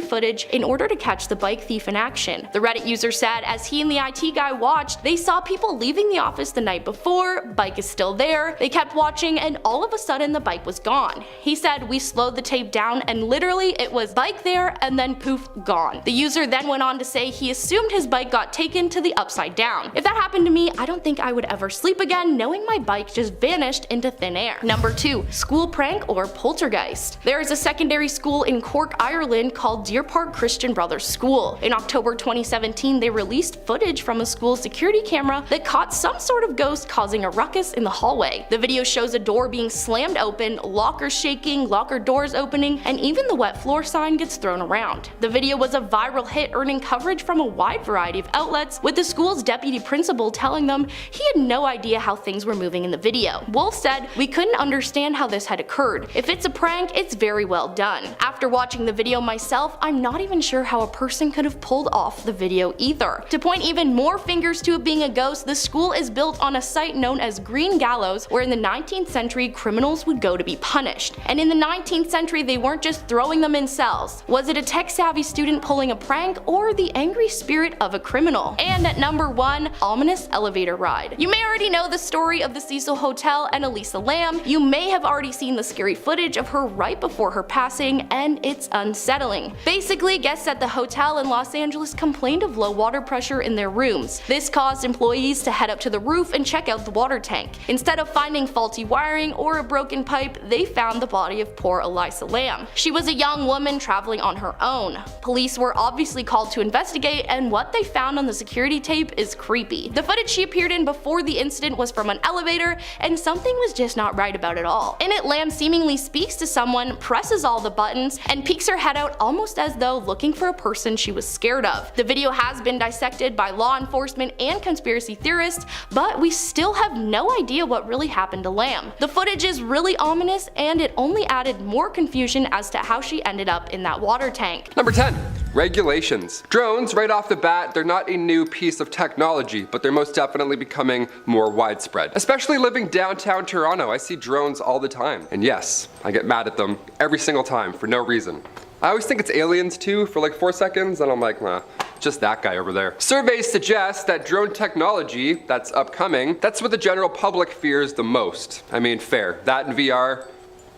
footage in order to catch the bike thief in action. The Reddit user said as he and the IT guy watched, they saw people leaving the office the night before, bike is still there, they kept watching, and all of a sudden the bike was gone. He said we slowed the tape down and literally it was bike there and then poof, gone. The user then went on to say he assumed his bike got taken to the upside down. If that happened to me, I don't think I would ever sleep again knowing my bike just vanished into thin air. Number 2, school prank or poltergeist. There is a secondary school in Cork, Ireland called Deer Park Christian Brothers School. In October 2017, they released footage from a school security camera that caught some sort of ghost causing a ruckus in the hallway. The video shows a door being slammed open, lockers shaking, locker doors opening, and even the wet floor sign gets thrown around. The video was a viral hit, earning coverage from a wide variety of outlets, with the school's deputy principal telling them he had no idea how things were moving in the video. Wolf said, "We couldn't understand how this had occurred. If it's a prank, it's very well done. After watching the video myself, I'm not even sure how a person could have pulled off the video either." To point even more fingers to it being a ghost, the school is built on a site known as Green Gallows, where in the 19th century criminals would go to be punished. And in the 19th century they weren't just throwing them in cells. Was it a tech-savvy student pulling a prank, or the angry spirit of a criminal? And at number 1, ominous elevator ride. You may already know the story of the Cecil Hotel and Elisa Lam. You may have already seen the scary footage of her right before her passing, and it's unsettling. Basically, guests at the hotel in Los Angeles complained of low water pressure in their rooms. This caused employees to head up to the roof and check out the water tank. Instead of finding faulty wiring or a broken pipe, they found the body of poor Elisa Lam. She was a young woman traveling on her own. Police were obviously called to investigate, and what they found on the security tape is creepy. The footage she appeared in before the incident was from an elevator, and something was just not right about it all. In it, Lam seemingly speaks to someone, presses all the buttons, and peeks her head out almost as though looking for a person she was scared of. The video has been dissected by law enforcement and conspiracy theorists, but we still have no idea what really happened to Lam. The footage is really ominous, and it only added more confusion as to how she ended up in that water tank. Number 10. Regulations. Drones, right off the bat, they're not a new piece of technology, but they're most definitely becoming more widespread. Especially living downtown Toronto, I see drones all the time. And yes, I get mad at them every single time for no reason. I always think it's aliens too for like 4 seconds, and I'm like, nah, just that guy over there. Surveys suggest that drone technology that's upcoming, that's what the general public fears the most. I mean, fair. That and VR,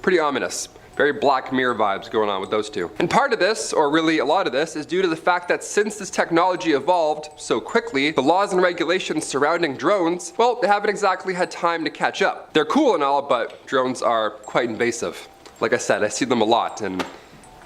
pretty ominous. Very Black Mirror vibes going on with those two. And part of this, or really a lot of this, is due to the fact that since this technology evolved so quickly, the laws and regulations surrounding drones, well, they haven't exactly had time to catch up. They're cool and all, but drones are quite invasive. Like I said, I see them a lot, and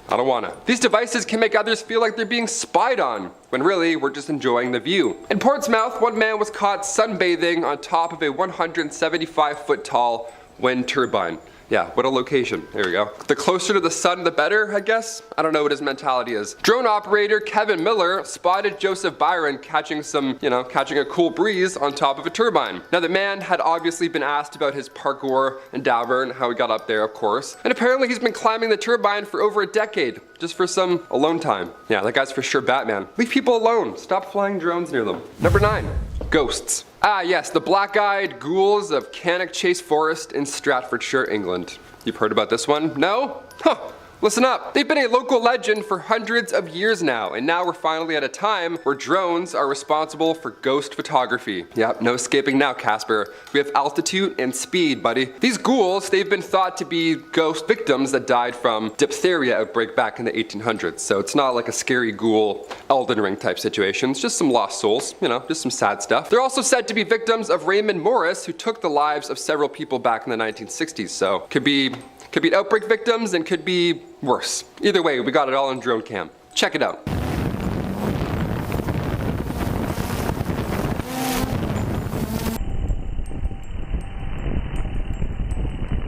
I don't wanna. These devices can make others feel like they're being spied on, when really we're just enjoying the view. In Portsmouth, one man was caught sunbathing on top of a 175-foot tall wind turbine. Yeah, what a location. There we go. The closer to the sun, the better, I guess? I don't know what his mentality is. Drone operator Kevin Miller spotted Joseph Byron catching a cool breeze on top of a turbine. Now, the man had obviously been asked about his parkour endeavor and how he got up there, of course. And apparently he's been climbing the turbine for over a decade, just for some alone time. Yeah, that guy's for sure Batman. Leave people alone. Stop flying drones near them. Number 9. Ghosts. Ah yes, the black-eyed ghouls of Cannock Chase Forest in Staffordshire, England. You've heard about this one? No? Huh. Listen up. They've been a local legend for hundreds of years now, and now we're finally at a time where drones are responsible for ghost photography. Yep, no escaping now, Casper. We have altitude and speed, buddy. These ghouls, they've been thought to be ghost victims that died from diphtheria outbreak back in the 1800s, so it's not like a scary ghoul Elden Ring type situation. It's just some lost souls, just some sad stuff. They're also said to be victims of Raymond Morris, who took the lives of several people back in the 1960s, so could be outbreak victims and could be worse. Either way, we got it all on drone cam. Check it out.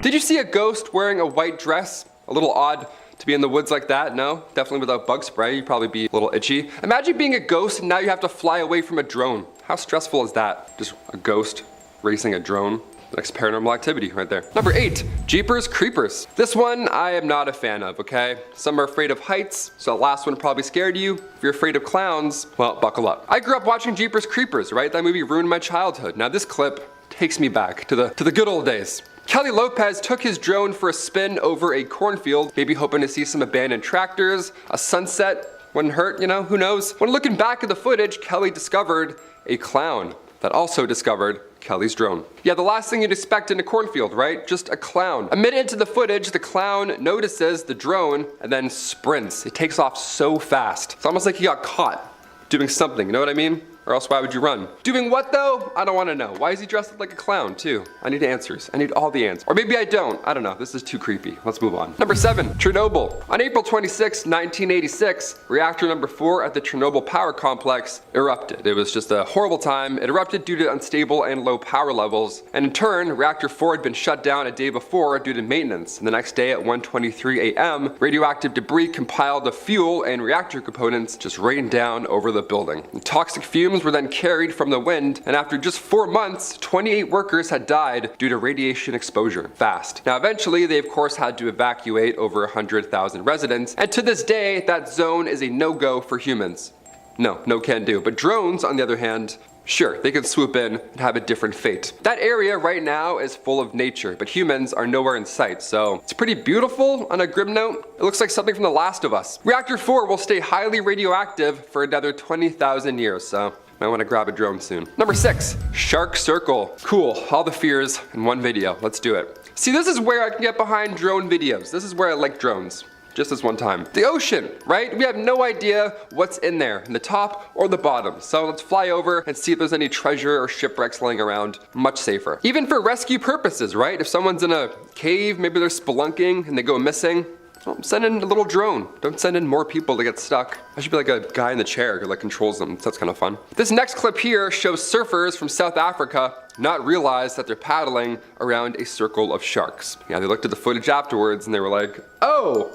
Did you see a ghost wearing a white dress? A little odd to be in the woods like that. No, definitely without bug spray. You'd probably be a little itchy. Imagine being a ghost and now you have to fly away from a drone. How stressful is that? Just a ghost racing a drone. Next paranormal activity right there. Number 8, Jeepers Creepers. This one I am not a fan of, okay? Some are afraid of heights, so that last one probably scared you. If you're afraid of clowns, well, buckle up. I grew up watching Jeepers Creepers, right? That movie ruined my childhood. Now this clip takes me back to the good old days. Kelly Lopez took his drone for a spin over a cornfield, maybe hoping to see some abandoned tractors, a sunset. Wouldn't hurt, who knows? When looking back at the footage, Kelly discovered a clown that also discovered Kelly's drone. Yeah, the last thing you'd expect in a cornfield, right? Just a clown. A minute into the footage, the clown notices the drone and then sprints. It takes off so fast. It's almost like he got caught doing something, you know what I mean? or else why would you run? Doing what though? I don't want to know. Why is he dressed up like a clown too? I need answers. I need all the answers. Or maybe I don't. I don't know. This is too creepy. Let's move on. Number 7, Chernobyl. On April 26, 1986, reactor number 4 at the Chernobyl power complex erupted. It was just a horrible time. It erupted due to unstable and low power levels, and in turn, reactor 4 had been shut down a day before due to maintenance. And the next day at 1:23 a.m., radioactive debris compiled of fuel and reactor components just rained down over the building. And toxic fumes were then carried from the wind, and after just 4 months, 28 workers had died due to radiation exposure. Fast. Now eventually, they of course had to evacuate over 100,000 residents, and to this day, that zone is a no-go for humans. No can do. But drones, on the other hand, sure, they could swoop in and have a different fate. That area right now is full of nature, but humans are nowhere in sight, so it's pretty beautiful on a grim note. It looks like something from The Last of Us. Reactor 4 will stay highly radioactive for another 20,000 years, so might want to grab a drone soon. Number 6, Shark Circle. Cool, all the fears in one video. Let's do it. See, this is where I can get behind drone videos. This is where I like drones. Just this one time. The ocean, right? We have no idea what's in there, in the top or the bottom. So let's fly over and see if there's any treasure or shipwrecks laying around. Much safer. Even for rescue purposes, right? If someone's in a cave, maybe they're spelunking and they go missing, well, send in a little drone. Don't send in more people to get stuck. I should be like a guy in the chair who like controls them. That's kind of fun. This next clip here shows surfers from South Africa not realize that they're paddling around a circle of sharks. Yeah, they looked at the footage afterwards and they were like, oh,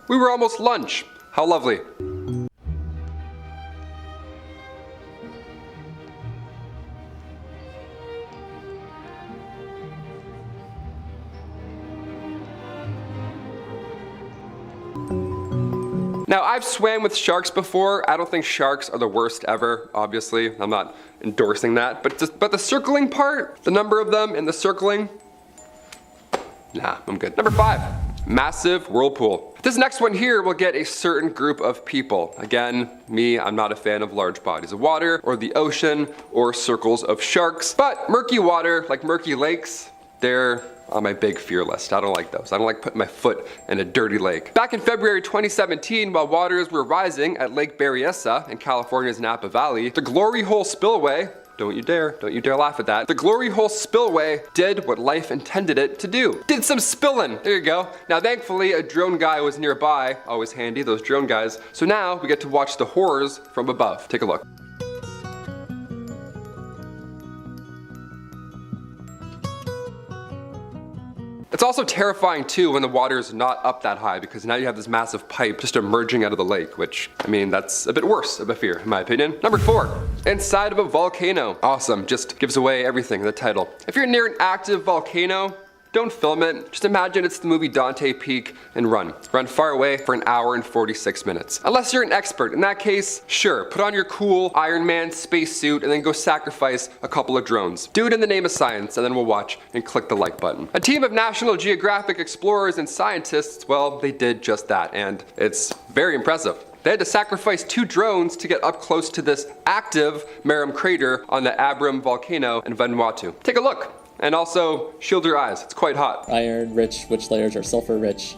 we were almost lunch. How lovely. Now, I've swam with sharks before. I don't think sharks are the worst ever, obviously. I'm not endorsing that. But the circling part, the number of them and the circling, nah, I'm good. Number 5, massive whirlpool. This next one here will get a certain group of people. Again, me, I'm not a fan of large bodies of water or the ocean or circles of sharks. But murky water, like murky lakes, they're on my big fear list. I don't like those. I don't like putting my foot in a dirty lake. Back in February 2017, while waters were rising at Lake Berryessa in California's Napa Valley, the Glory Hole spillway, don't you dare laugh at that. The Glory Hole spillway did what life intended it to do. Did some spilling, there you go. Now thankfully a drone guy was nearby, always handy, those drone guys. So now we get to watch the horrors from above. Take a look. It's also terrifying too when the water is not up that high, because now you have this massive pipe just emerging out of the lake, which, I mean, that's a bit worse of a fear, in my opinion. Number 4, inside of a volcano. Awesome, just gives away everything in the title. If you're near an active volcano, don't film it. Just imagine it's the movie Dante Peak and run. Run far away for 1 hour and 46 minutes. Unless you're an expert. In that case, sure, put on your cool Iron Man spacesuit and then go sacrifice a couple of drones. Do it in the name of science, and then we'll watch and click the like button. A team of National Geographic explorers and scientists, well, they did just that, and it's very impressive. They had to sacrifice 2 drones to get up close to this active Merom crater on the Abram volcano in Vanuatu. Take a look. And also, shield your eyes, it's quite hot. Iron-rich, which layers are sulfur-rich.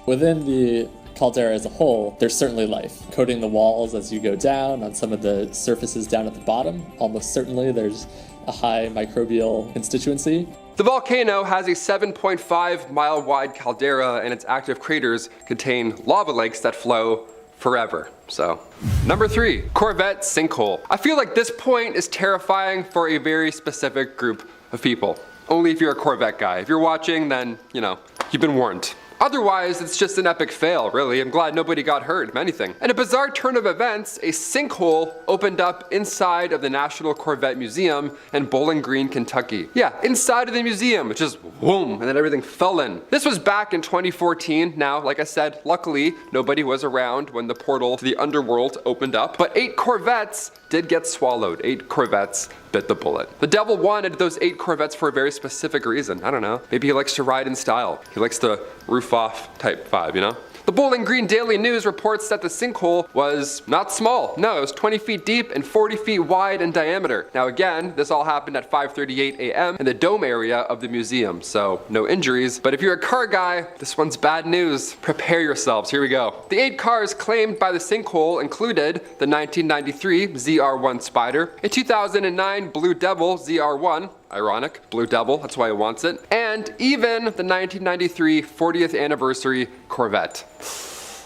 Within the caldera as a whole, there's certainly life. Coating the walls as you go down, on some of the surfaces down at the bottom, almost certainly there's a high microbial constituency. The volcano has a 7.5 mile wide caldera, and its active craters contain lava lakes that flow forever. So, number 3, Corvette sinkhole. I feel like this point is terrifying for a very specific group of people. Only if you're a Corvette guy. If you're watching, then, you know, you've been warned. Otherwise, it's just an epic fail, really. I'm glad nobody got hurt, if anything. In a bizarre turn of events, a sinkhole opened up inside of the National Corvette Museum in Bowling Green, Kentucky. Yeah, inside of the museum, it just whoom, and then everything fell in. This was back in 2014. Now, like I said, luckily, nobody was around when the portal to the underworld opened up, but 8 Corvettes did get swallowed. 8 Corvettes bit the bullet. The devil wanted those 8 Corvettes for a very specific reason. I don't know. Maybe he likes to ride in style. He likes the roof off type vibe, you know? The Bowling Green Daily News reports that the sinkhole was not small. No, it was 20 feet deep and 40 feet wide in diameter. Now again, this all happened at 5:38 a.m. in the dome area of the museum, so no injuries. But if you're a car guy, this one's bad news. Prepare yourselves, here we go. The 8 cars claimed by the sinkhole included the 1993 ZR1 Spider, a 2009 Blue Devil ZR1, ironic, Blue Devil, that's why he wants it, and even the 1993 40th anniversary Corvette.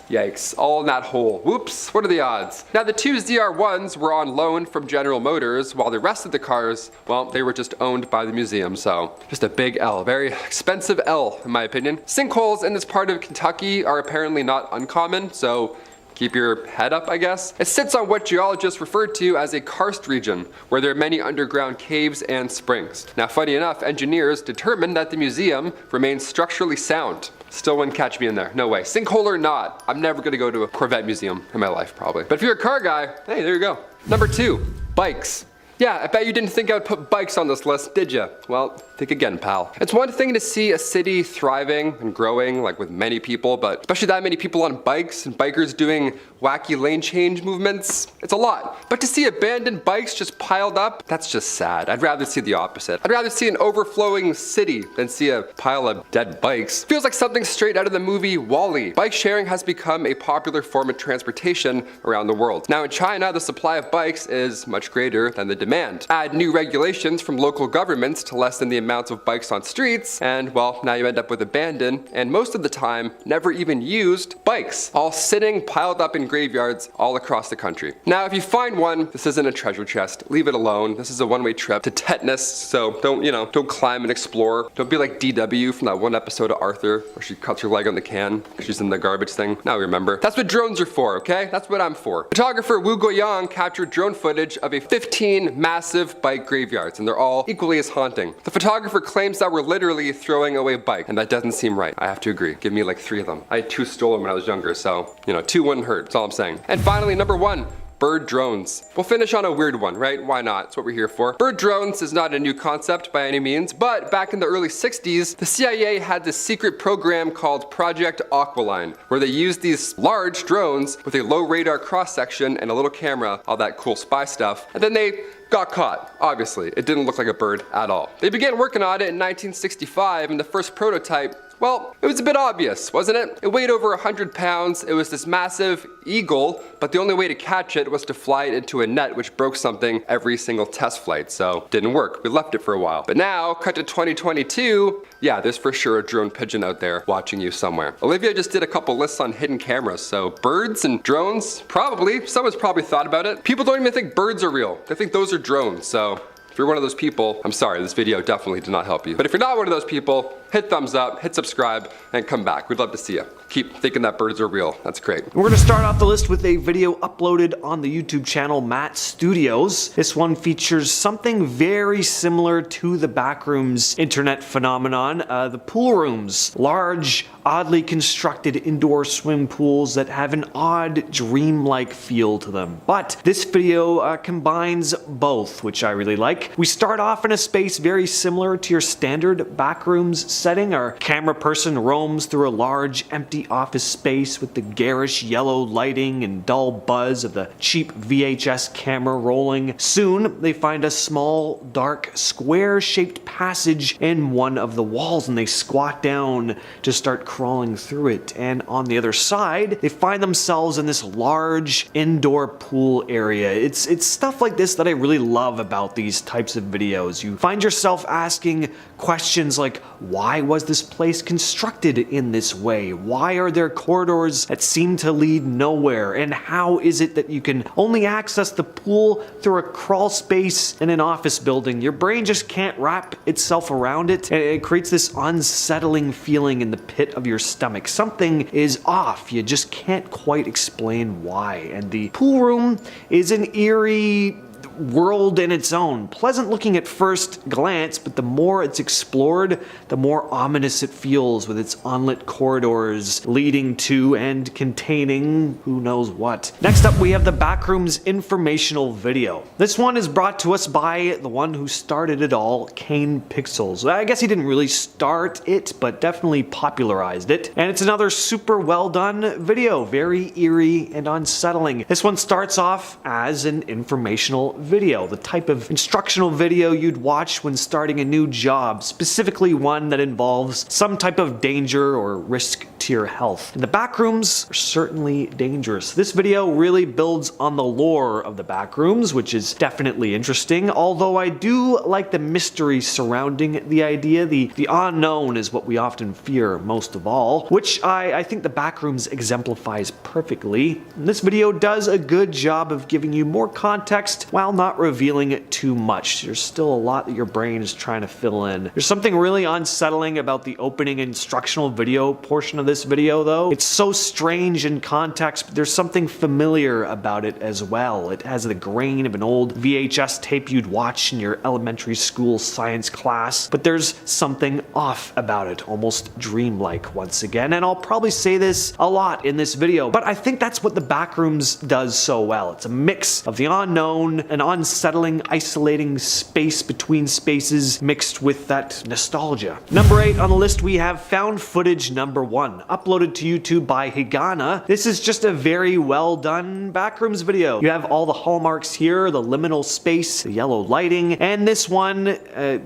Yikes, all in that hole. Whoops, what are the odds? Now the 2 ZR1s were on loan from General Motors, while the rest of the cars, well, they were just owned by the museum, so just a big L, very expensive L in my opinion. Sinkholes in this part of Kentucky are apparently not uncommon, so keep your head up, I guess. It sits on what geologists referred to as a karst region, where there are many underground caves and springs. Now, funny enough, engineers determined that the museum remains structurally sound. Still wouldn't catch me in there, no way. Sinkhole or not, I'm never gonna go to a Corvette museum in my life, probably. But if you're a car guy, hey, there you go. Number 2, bikes. Yeah, I bet you didn't think I would put bikes on this list, did ya? Well, think again, pal. It's one thing to see a city thriving and growing, like with many people, but especially that many people on bikes and bikers doing wacky lane change movements, it's a lot. But to see abandoned bikes just piled up, that's just sad. I'd rather see the opposite. I'd rather see an overflowing city than see a pile of dead bikes. Feels like something straight out of the movie WALL-E. Bike sharing has become a popular form of transportation around the world. Now in China, the supply of bikes is much greater than the demand. Add new regulations from local governments to lessen the amounts of bikes on streets, and well, now you end up with abandoned, and most of the time, never even used bikes, all sitting piled up in graveyards all across the country. Now, if you find one, this isn't a treasure chest. Leave it alone. This is a one-way trip to tetanus, so don't climb and explore. Don't be like DW from that one episode of Arthur, where she cuts her leg on the can because she's in the garbage thing. Now remember. That's what drones are for, okay? That's what I'm for. Photographer Wu Guoyang captured drone footage of 15 massive bike graveyards, and they're all equally as haunting. The photographer claims that we're literally throwing away bikes, and that doesn't seem right. I have to agree. Give me like 3 of them. I had 2 stolen when I was younger, so 2 wouldn't hurt. That's all I'm saying. And finally, number 1. Bird drones. We'll finish on a weird one, right? Why not? That's what we're here for. Bird drones is not a new concept by any means, but back in the early 60s, the CIA had this secret program called Project Aqualine, where they used these large drones with a low radar cross-section and a little camera, all that cool spy stuff, and then they got caught. Obviously, it didn't look like a bird at all. They began working on it in 1965, and the first prototype, well, it was a bit obvious, wasn't it? It weighed over 100 pounds, it was this massive eagle, but the only way to catch it was to fly it into a net, which broke something every single test flight, so didn't work. We left it for a while. But now, cut to 2022, yeah, there's for sure a drone pigeon out there watching you somewhere. Olivia just did a couple lists on hidden cameras, so birds and drones, probably, someone's probably thought about it. People don't even think birds are real. They think those are drones, so if you're one of those people, I'm sorry, this video definitely did not help you. But if you're not one of those people, hit thumbs up, hit subscribe, and come back. We'd love to see you. Keep thinking that birds are real. That's great. We're gonna start off the list with a video uploaded on the YouTube channel Matt Studios. This one features something very similar to the Backrooms internet phenomenon, the pool rooms. Large, oddly constructed indoor swim pools that have an odd, dreamlike feel to them. But this video combines both, which I really like. We start off in a space very similar to your standard Backrooms setting. Our camera person roams through a large, empty office space with the garish yellow lighting and dull buzz of the cheap VHS camera rolling. Soon, they find a small, dark, square-shaped passage in one of the walls, and they squat down to start crawling through it. And on the other side, they find themselves in this large indoor pool area. It's stuff like this that I really love about these types of videos. You find yourself asking questions like, why was this place constructed in this way? Why are there corridors that seem to lead nowhere? And how is it that you can only access the pool through a crawl space in an office building? Your brain just can't wrap itself around it, and it creates this unsettling feeling in the pit of your stomach. Something is off. You just can't quite explain why. And the pool room is an eerie, world in its own. Pleasant looking at first glance, but the more it's explored, the more ominous it feels, with its unlit corridors leading to and containing who knows what. Next up, we have the Backrooms informational video. This one is brought to us by the one who started it all, Kane Pixels. I guess he didn't really start it, but definitely popularized it. And it's another super well done video, very eerie and unsettling. This one starts off as an informational video, the type of instructional video you'd watch when starting a new job, specifically one that involves some type of danger or risk to your health. And the Backrooms are certainly dangerous. This video really builds on the lore of the Backrooms, which is definitely interesting, although I do like the mystery surrounding the idea. The unknown is what we often fear most of all, which I think the Backrooms exemplifies perfectly. And this video does a good job of giving you more context while not revealing it too much. There's still a lot that your brain is trying to fill in. There's something really unsettling about the opening instructional video portion of this video though. It's so strange in context, but there's something familiar about it as well. It has the grain of an old VHS tape you'd watch in your elementary school science class, but there's something off about it, almost dreamlike once again. And I'll probably say this a lot in this video, but I think that's what the Backrooms does so well. It's a mix of the unknown, an unsettling, isolating space between spaces mixed with that nostalgia. Number 8 on the list, we have found footage number 1, uploaded to YouTube by Higana. This is just a very well done Backrooms video. You have all the hallmarks here, the liminal space, the yellow lighting, and this one,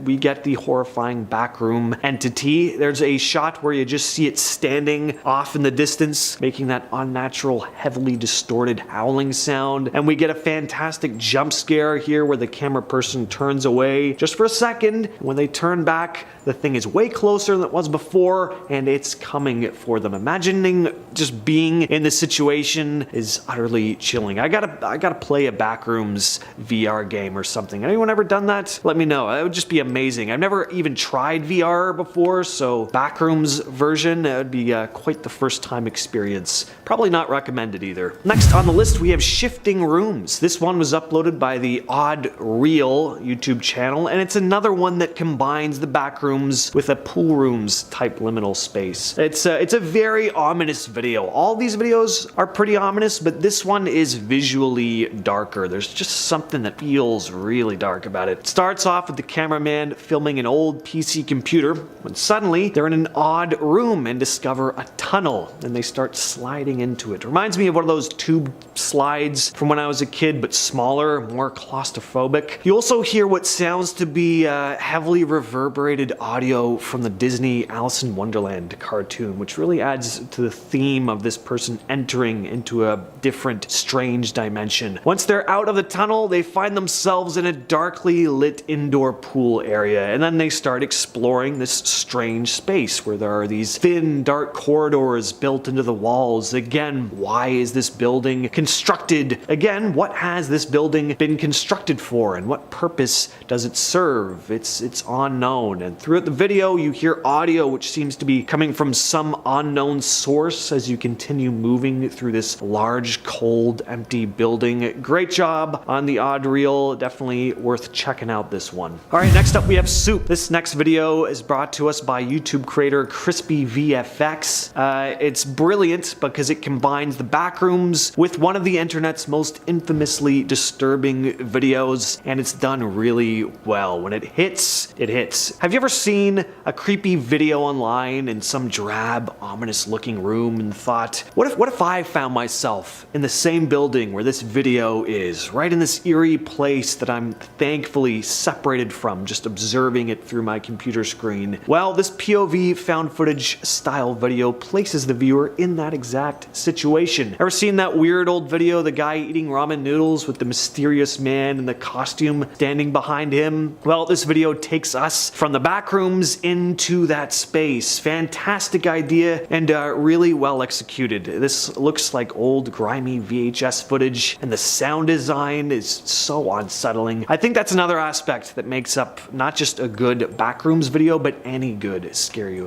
we get the horrifying backroom entity. There's a shot where you just see it standing off in the distance, making that unnatural, heavily distorted howling sound, and we get a fantastic jump scare here where the camera person turns away just for a second. When they turn back, the thing is way closer than it was before, and it's coming for them. Imagining just being in this situation is utterly chilling. I gotta play a Backrooms VR game or something. Anyone ever done that? Let me know. It would just be amazing. I've never even tried VR before, so Backrooms version, that would be quite the first time experience. Probably not recommended either. Next on the list, we have Shifting Rooms. This one was uploaded by the Odd Real YouTube channel, and it's another one that combines the Backrooms with a pool rooms type liminal space. It's a very ominous video. All these videos are pretty ominous, but this one is visually darker. There's just something that feels really dark about it. It starts off with the cameraman filming an old PC computer, when suddenly they're in an odd room and discover a tunnel, and they start sliding into it. Reminds me of one of those tube slides from when I was a kid, but smaller, more claustrophobic. You also hear what sounds to be heavily reverberated audio from the Disney Alice in Wonderland cartoon, which really adds to the theme of this person entering into a different, strange dimension. Once they're out of the tunnel, they find themselves in a darkly lit indoor pool area, and then they start exploring this strange space where there are these thin, dark corridors built into the walls. Again, why is this building constructed? Again, what has this building been constructed for, and what purpose does it serve? It's unknown. And throughout the video, you hear audio which seems to be coming from some unknown source as you continue moving through this large, cold, empty building. Great job on the Odd Reel. Definitely worth checking out this one. All right, next up we have Soup. This next video is brought to us by YouTube creator Crispy VFX. It's brilliant because it combines the Backrooms with one of the internet's most infamously disturbing videos, and it's done really well. When it hits, it hits. Have you ever seen a creepy video online in some drab, ominous looking room and thought, what if I found myself in the same building where this video is, right in this eerie place that I'm thankfully separated from, just observing it through my computer screen? Well, this POV found footage style video places the viewer in that exact situation. Ever seen that weird old video, the guy eating ramen noodles with the mysterious man in the costume standing behind him? Well, this video takes us from the Backrooms into that space. Fantastic idea and really well executed. This looks like old grimy VHS footage, and the sound design is so unsettling. I think that's another aspect that makes up not just a good Backrooms video, but any good scary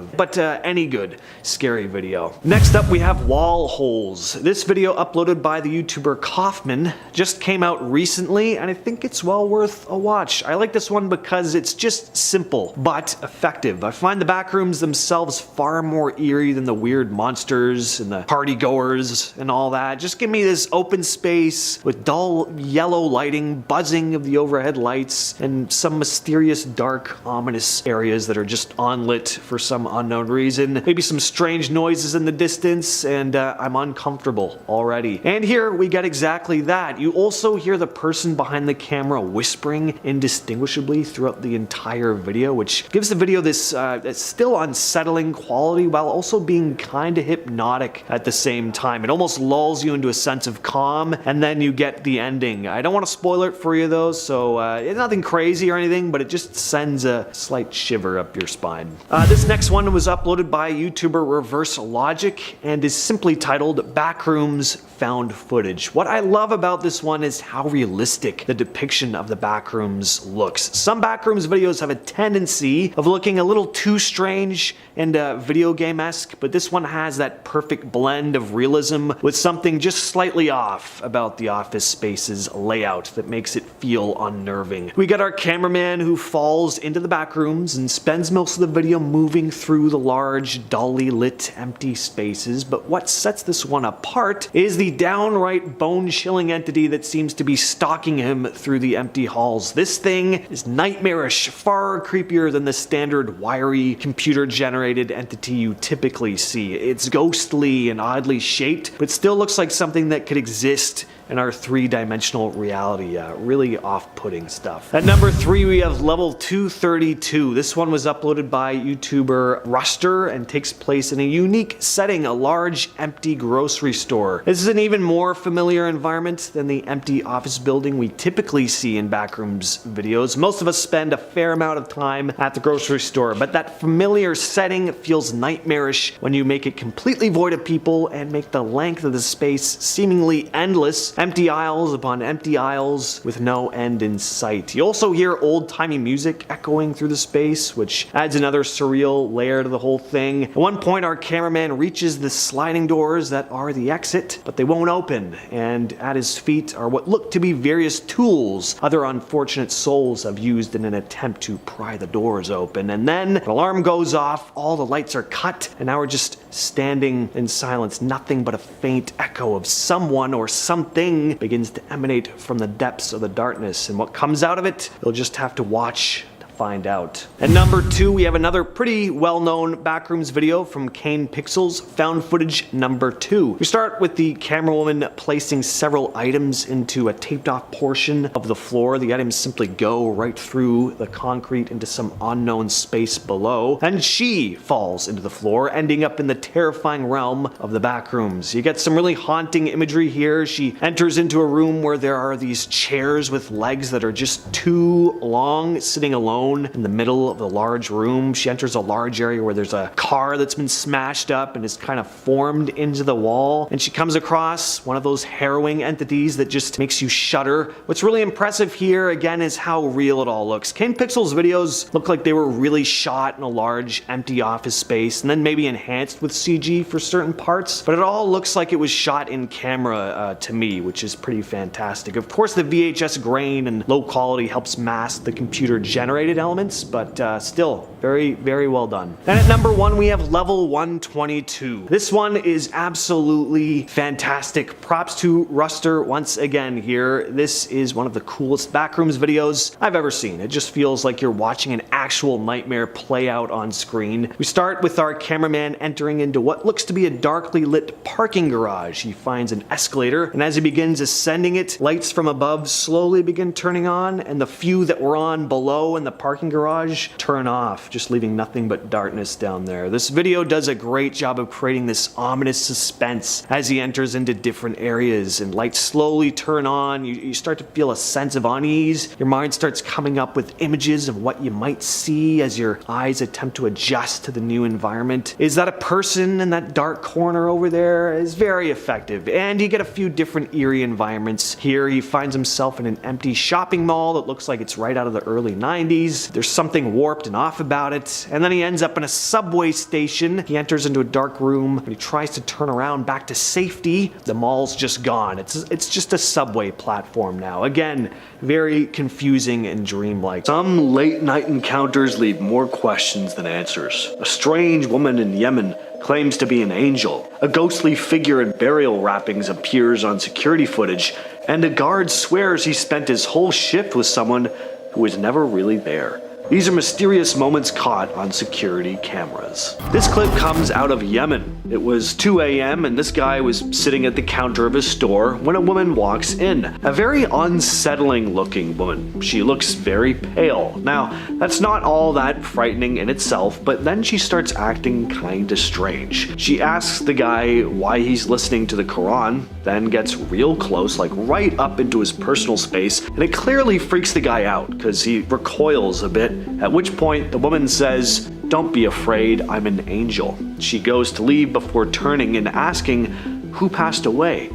video. Next up we have Wall Holes. This video, uploaded by the YouTuber Kaufman, just came out recently recently, and I think it's well worth a watch. I like this one because it's just simple, but effective. I find the Backrooms themselves far more eerie than the weird monsters and the party goers and all that. Just give me this open space with dull yellow lighting, buzzing of the overhead lights, and some mysterious, dark, ominous areas that are just unlit for some unknown reason. Maybe some strange noises in the distance, and I'm uncomfortable already. And here we get exactly that. You also hear the person behind the camera whispering indistinguishably throughout the entire video, which gives the video this still unsettling quality while also being kinda hypnotic at the same time. It almost lulls you into a sense of calm, and then you get the ending. I don't want to spoil it for you though, so it's nothing crazy or anything, but it just sends a slight shiver up your spine. This next one was uploaded by YouTuber Reverse Logic and is simply titled Backrooms Found Footage. What I love about this one is how realistic the depiction of the Backrooms looks. Some Backrooms videos have a tendency of looking a little too strange and video game-esque, but this one has that perfect blend of realism with something just slightly off about the office space's layout that makes it feel unnerving. We got our cameraman who falls into the Backrooms and spends most of the video moving through the large, dully lit, empty spaces, but what sets this one apart is the downright bone-chilling entity that seems to be stalking him through the empty halls. This thing is nightmarish, far creepier than the standard wiry, computer-generated entity you typically see. It's ghostly and oddly shaped, but still looks like something that could exist in our three-dimensional reality. Really off-putting stuff. At number 3, we have level 232. This one was uploaded by YouTuber Ruster and takes place in a unique setting, a large, empty grocery store. This is an even more familiar environment than the empty office building we typically see in Backrooms videos. Most of us spend a fair amount of time at the grocery store, but that familiar setting feels nightmarish when you make it completely void of people and make the length of the space seemingly endless. Empty aisles upon empty aisles with no end in sight. You also hear old-timey music echoing through the space, which adds another surreal layer to the whole thing. At one point, our cameraman reaches the sliding doors that are the exit, but they won't open, and at his feet are what look to be various tools other unfortunate souls have used in an attempt to pry the doors open. And then an alarm goes off, all the lights are cut, and now we're just standing in silence. Nothing but a faint echo of someone or something begins to emanate from the depths of the darkness, and what comes out of it, you'll just have to watch to find out. At number 2, we have another pretty well-known Backrooms video from Kane Pixels, found footage number 2. We start with the camerawoman placing several items into a taped-off portion of the floor. The items simply go right through the concrete into some unknown space below, and she falls into the floor, ending up in the terrifying realm of the Backrooms. You get some really haunting imagery here. She enters into a room where there are these chairs with legs that are just too long, sitting alone in the middle of the large room. She enters a large area where there's a car that's been smashed up and is kind of formed into the wall, and she comes across one of those harrowing entities that just makes you shudder. What's really impressive here, again, is how real it all looks. Kane Pixels videos look like they were really shot in a large, empty office space, and then maybe enhanced with CG for certain parts, but it all looks like it was shot in camera to me, which is pretty fantastic. Of course, the VHS grain and low quality helps mask the computer-generated elements, but still, very, very well done. And at number 1, we have level 122. This one is absolutely fantastic. Props to Ruster once again here. This is one of the coolest Backrooms videos I've ever seen. It just feels like you're watching an actual nightmare play out on screen. We start with our cameraman entering into what looks to be a darkly lit parking garage. He finds an escalator, and as he begins ascending it, lights from above slowly begin turning on, and the few that were on below in the parking garage turn off, just leaving nothing but darkness down there. This video does a great job of creating this ominous suspense as he enters into different areas, and lights slowly turn on. You start to feel a sense of unease. Your mind starts coming up with images of what you might see as your eyes attempt to adjust to the new environment. Is that a person in that dark corner over there? Is very effective, and you get a few different eerie environments. Here he finds himself in an empty shopping mall that looks like it's right out of the early 90s. eyes. There's something warped and off about it. And then he ends up in a subway station. He enters into a dark room and he tries to turn around back to safety. The mall's just gone. It's just a subway platform now. Again, very confusing and dreamlike. Some late night encounters leave more questions than answers. A strange woman in Yemen claims to be an angel. A ghostly figure in burial wrappings appears on security footage, and a guard swears he spent his whole shift with someone who was never really there. These are mysterious moments caught on security cameras. This clip comes out of Yemen. It was 2 a.m. and this guy was sitting at the counter of his store when a woman walks in. A very unsettling looking woman. She looks very pale. Now, that's not all that frightening in itself, but then she starts acting kinda strange. She asks the guy why he's listening to the Quran, then gets real close, like right up into his personal space, and it clearly freaks the guy out because he recoils a bit. At which point, the woman says, "Don't be afraid, I'm an angel." She goes to leave before turning and asking who passed away.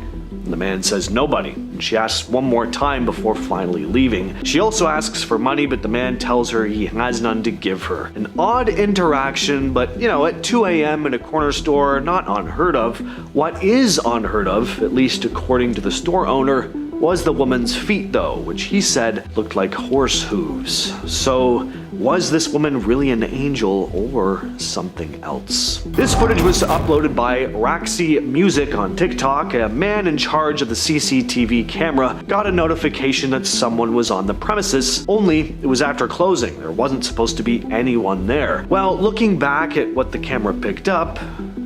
The man says nobody. She asks one more time before finally leaving. She also asks for money, but the man tells her he has none to give her. An odd interaction, but at 2 a.m. in a corner store, not unheard of. What is unheard of, at least according to the store owner, was the woman's feet though, which he said looked like horse hooves. So, was this woman really an angel or something else? This footage was uploaded by Raxi Music on TikTok. A man in charge of the CCTV camera got a notification that someone was on the premises, only it was after closing. There wasn't supposed to be anyone there. Well, looking back at what the camera picked up,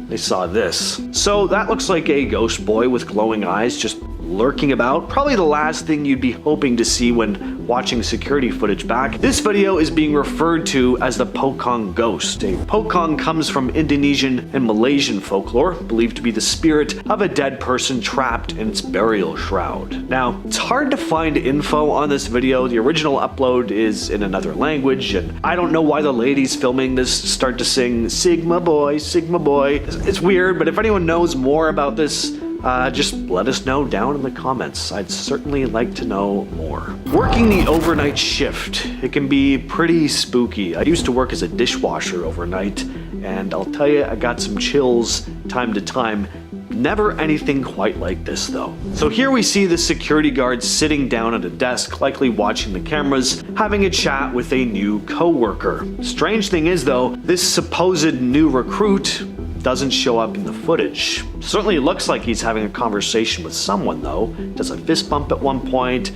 they saw this. So that looks like a ghost boy with glowing eyes just lurking about. Probably the last thing you'd be hoping to see when watching security footage back. This video is being referred to as the Pocong ghost. A Pocong comes from Indonesian and Malaysian folklore, believed to be the spirit of a dead person trapped in its burial shroud. Now, it's hard to find info on this video. The original upload is in another language, and I don't know why the ladies filming this start to sing Sigma Boy, Sigma Boy. It's weird, but if anyone knows more about this, just let us know down in the comments. I'd certainly like to know more. Working the overnight shift, it can be pretty spooky. I used to work as a dishwasher overnight, and I'll tell you, I got some chills time to time. Never anything quite like this though. So here we see the security guard sitting down at a desk, likely watching the cameras, having a chat with a new co-worker. Strange thing is though, this supposed new recruit doesn't show up in the footage. Certainly looks like he's having a conversation with someone though. Does a fist bump at one point,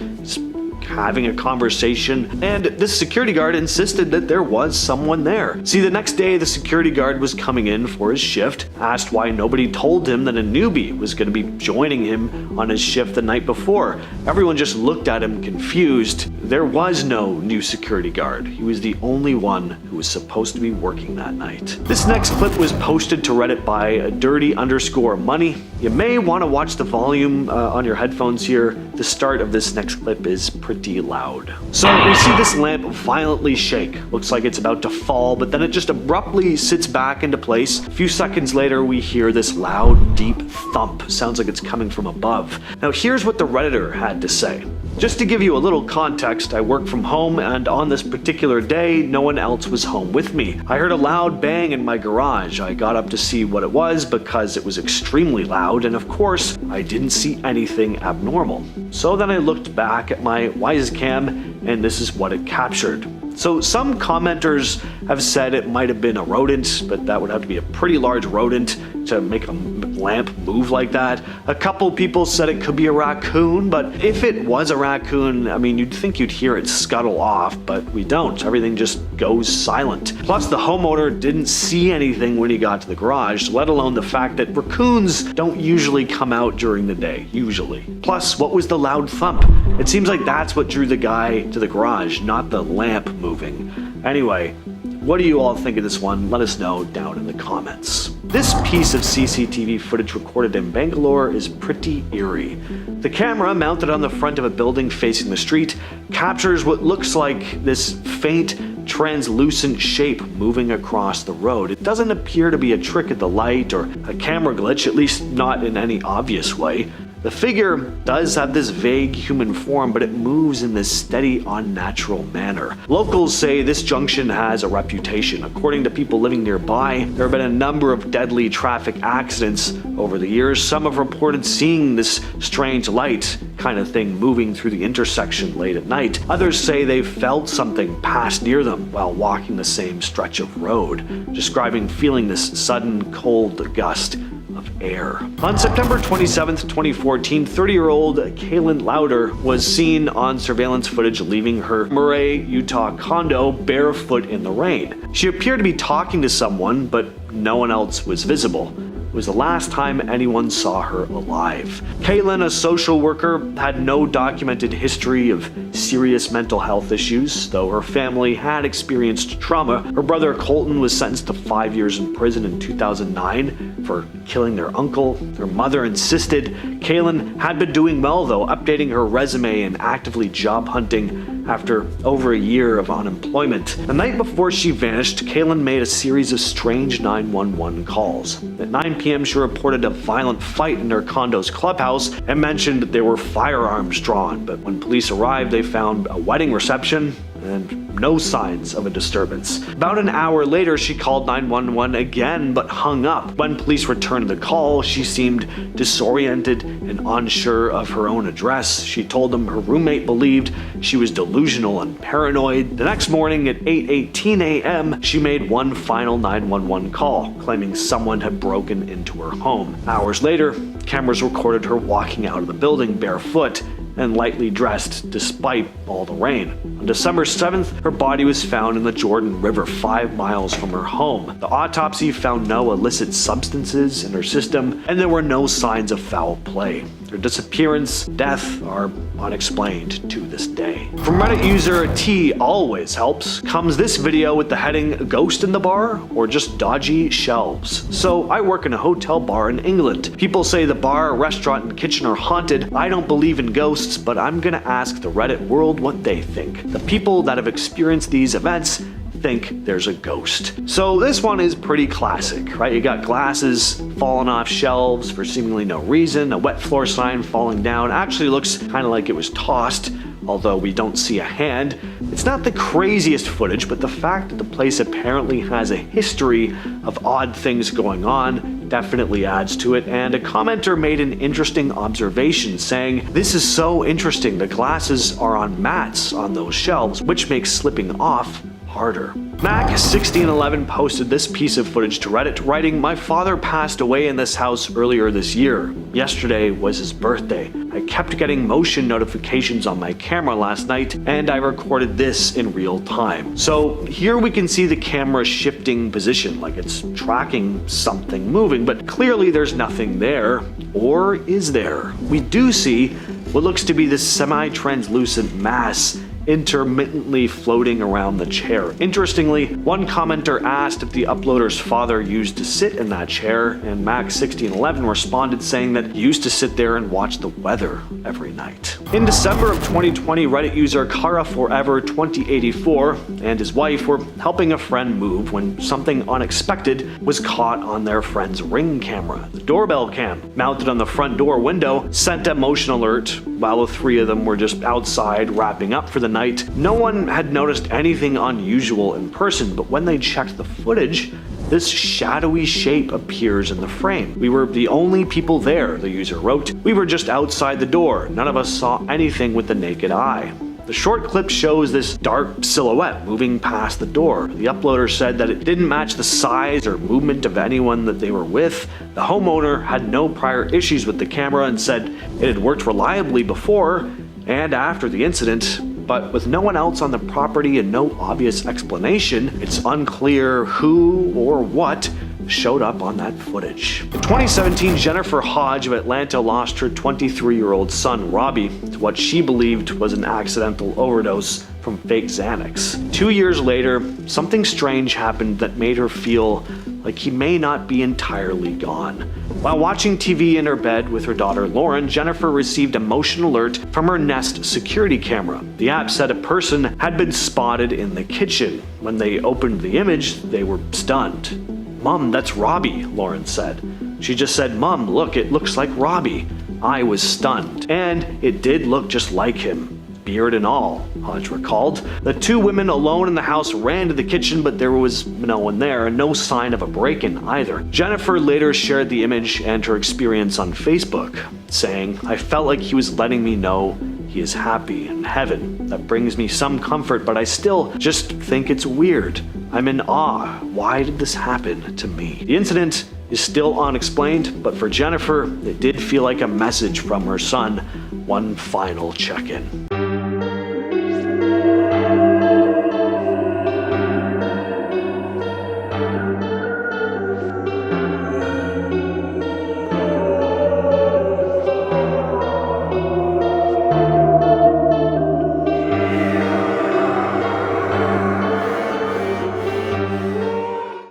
having a conversation, and this security guard insisted that there was someone there. See, the next day the security guard was coming in for his shift, asked why nobody told him that a newbie was going to be joining him on his shift the night before. Everyone just looked at him confused. There was no new security guard. He was the only one who was supposed to be working that night. This next clip was posted to Reddit by dirty_money. You may want to watch the volume on your headphones here. The start of this next clip is pretty loud. So we see this lamp violently shake. Looks like it's about to fall, but then it just abruptly sits back into place. A few seconds later, we hear this loud, deep thump. Sounds like it's coming from above. Now here's what the Redditor had to say. Just to give you a little context, I work from home, and on this particular day, no one else was home with me. I heard a loud bang in my garage. I got up to see what it was because it was extremely loud, and of course, I didn't see anything abnormal. So then I looked back at my Wisecam, and this is what it captured. So some commenters have said it might have been a rodent, but that would have to be a pretty large rodent to make a lamp move like that. A couple people said it could be a raccoon, but if it was a raccoon, I mean, you'd think you'd hear it scuttle off, but we don't. Everything just goes silent. Plus, the homeowner didn't see anything when he got to the garage, let alone the fact that raccoons don't usually come out during the day, usually. Plus, what was the loud thump? It seems like that's what drew the guy to the garage, not the lamp moving. Anyway, what do you all think of this one? Let us know down in the comments. This piece of CCTV footage recorded in Bangalore is pretty eerie. The camera, mounted on the front of a building facing the street, captures what looks like this faint, translucent shape moving across the road. It doesn't appear to be a trick of the light or a camera glitch, at least not in any obvious way. The figure does have this vague human form, but it moves in this steady, unnatural manner. Locals say this junction has a reputation. According to people living nearby, there have been a number of deadly traffic accidents over the years. Some have reported seeing this strange light kind of thing moving through the intersection late at night. Others say they've felt something pass near them while walking the same stretch of road, describing feeling this sudden cold gust of air. On September 27, 2014, 30-year-old Kaylin Lauder was seen on surveillance footage leaving her Murray, Utah condo barefoot in the rain. She appeared to be talking to someone, but no one else was visible. It was the last time anyone saw her alive. Kaylin, a social worker, had no documented history of serious mental health issues, though her family had experienced trauma. Her brother Colton was sentenced to 5 years in prison in 2009 for killing their uncle. Her mother insisted Kaylin had been doing well, though, updating her resume and actively job hunting after over a year of unemployment. The night before she vanished, Kaylin made a series of strange 911 calls. At 9 p.m., she reported a violent fight in her condo's clubhouse and mentioned that there were firearms drawn, but when police arrived, they found a wedding reception and no signs of a disturbance. About an hour later, she called 911 again, but hung up. When police returned the call, she seemed disoriented and unsure of her own address. She told them her roommate believed she was delusional and paranoid. The next morning at 8:18 a.m., she made one final 911 call, claiming someone had broken into her home. Hours later, cameras recorded her walking out of the building barefoot and lightly dressed despite all the rain. On December 7th, her body was found in the Jordan River 5 miles from her home. The autopsy found no illicit substances in her system, and there were no signs of foul play. Her disappearance, death are unexplained to this day. From Reddit user T always helps comes this video with the heading "Ghost in the Bar" or just "Dodgy Shelves." So I work in a hotel bar in England. People say the bar, restaurant, and kitchen are haunted. I don't believe in ghosts, but I'm gonna ask the Reddit world what they think. The people that have experienced these events think there's a ghost. So this one is pretty classic, right? You got glasses falling off shelves for seemingly no reason, a wet floor sign falling down. Actually looks kind of like it was tossed, although we don't see a hand. It's not the craziest footage, but the fact that the place apparently has a history of odd things going on definitely adds to it. And a commenter made an interesting observation saying, "This is so interesting. The glasses are on mats on those shelves, which makes slipping off harder." Mac1611 posted this piece of footage to Reddit, writing, "My father passed away in this house earlier this year. Yesterday was his birthday. I kept getting motion notifications on my camera last night, and I recorded this in real time." So here we can see the camera shifting position, like it's tracking something moving, but clearly there's nothing there. Or is there? We do see what looks to be this semi-translucent mass intermittently floating around the chair. Interestingly, one commenter asked if the uploader's father used to sit in that chair, and Mac1611 responded saying that he used to sit there and watch the weather every night. In December of 2020, Reddit user KaraForever2084 and his wife were helping a friend move when something unexpected was caught on their friend's Ring camera. The doorbell cam, mounted on the front door window, sent a motion alert while the three of them were just outside wrapping up for the night. No one had noticed anything unusual in person, but when they checked the footage, this shadowy shape appears in the frame. "We were the only people there," the user wrote. "We were just outside the door. None of us saw anything with the naked eye." The short clip shows this dark silhouette moving past the door. The uploader said that it didn't match the size or movement of anyone that they were with. The homeowner had no prior issues with the camera and said it had worked reliably before and after the incident. But with no one else on the property and no obvious explanation, it's unclear who or what showed up on that footage. In 2017, Jennifer Hodge of Atlanta lost her 23-year-old son, Robbie, to what she believed was an accidental overdose from fake Xanax. 2 years later, something strange happened that made her feel like he may not be entirely gone. While watching TV in her bed with her daughter Lauren, Jennifer received a motion alert from her Nest security camera. The app said a person had been spotted in the kitchen. When they opened the image, they were stunned. "Mom, that's Robbie," Lauren said. She just said, "Mom, look, it looks like Robbie." I was stunned. And it did look just like him. Beard and all, Hodge recalled. The two women alone in the house ran to the kitchen, but there was no one there, and no sign of a break-in either. Jennifer later shared the image and her experience on Facebook, saying, "I felt like he was letting me know he is happy in heaven. That brings me some comfort, but I still just think it's weird. I'm in awe. Why did this happen to me?" The incident is still unexplained, but for Jennifer, it did feel like a message from her son. One final check-in.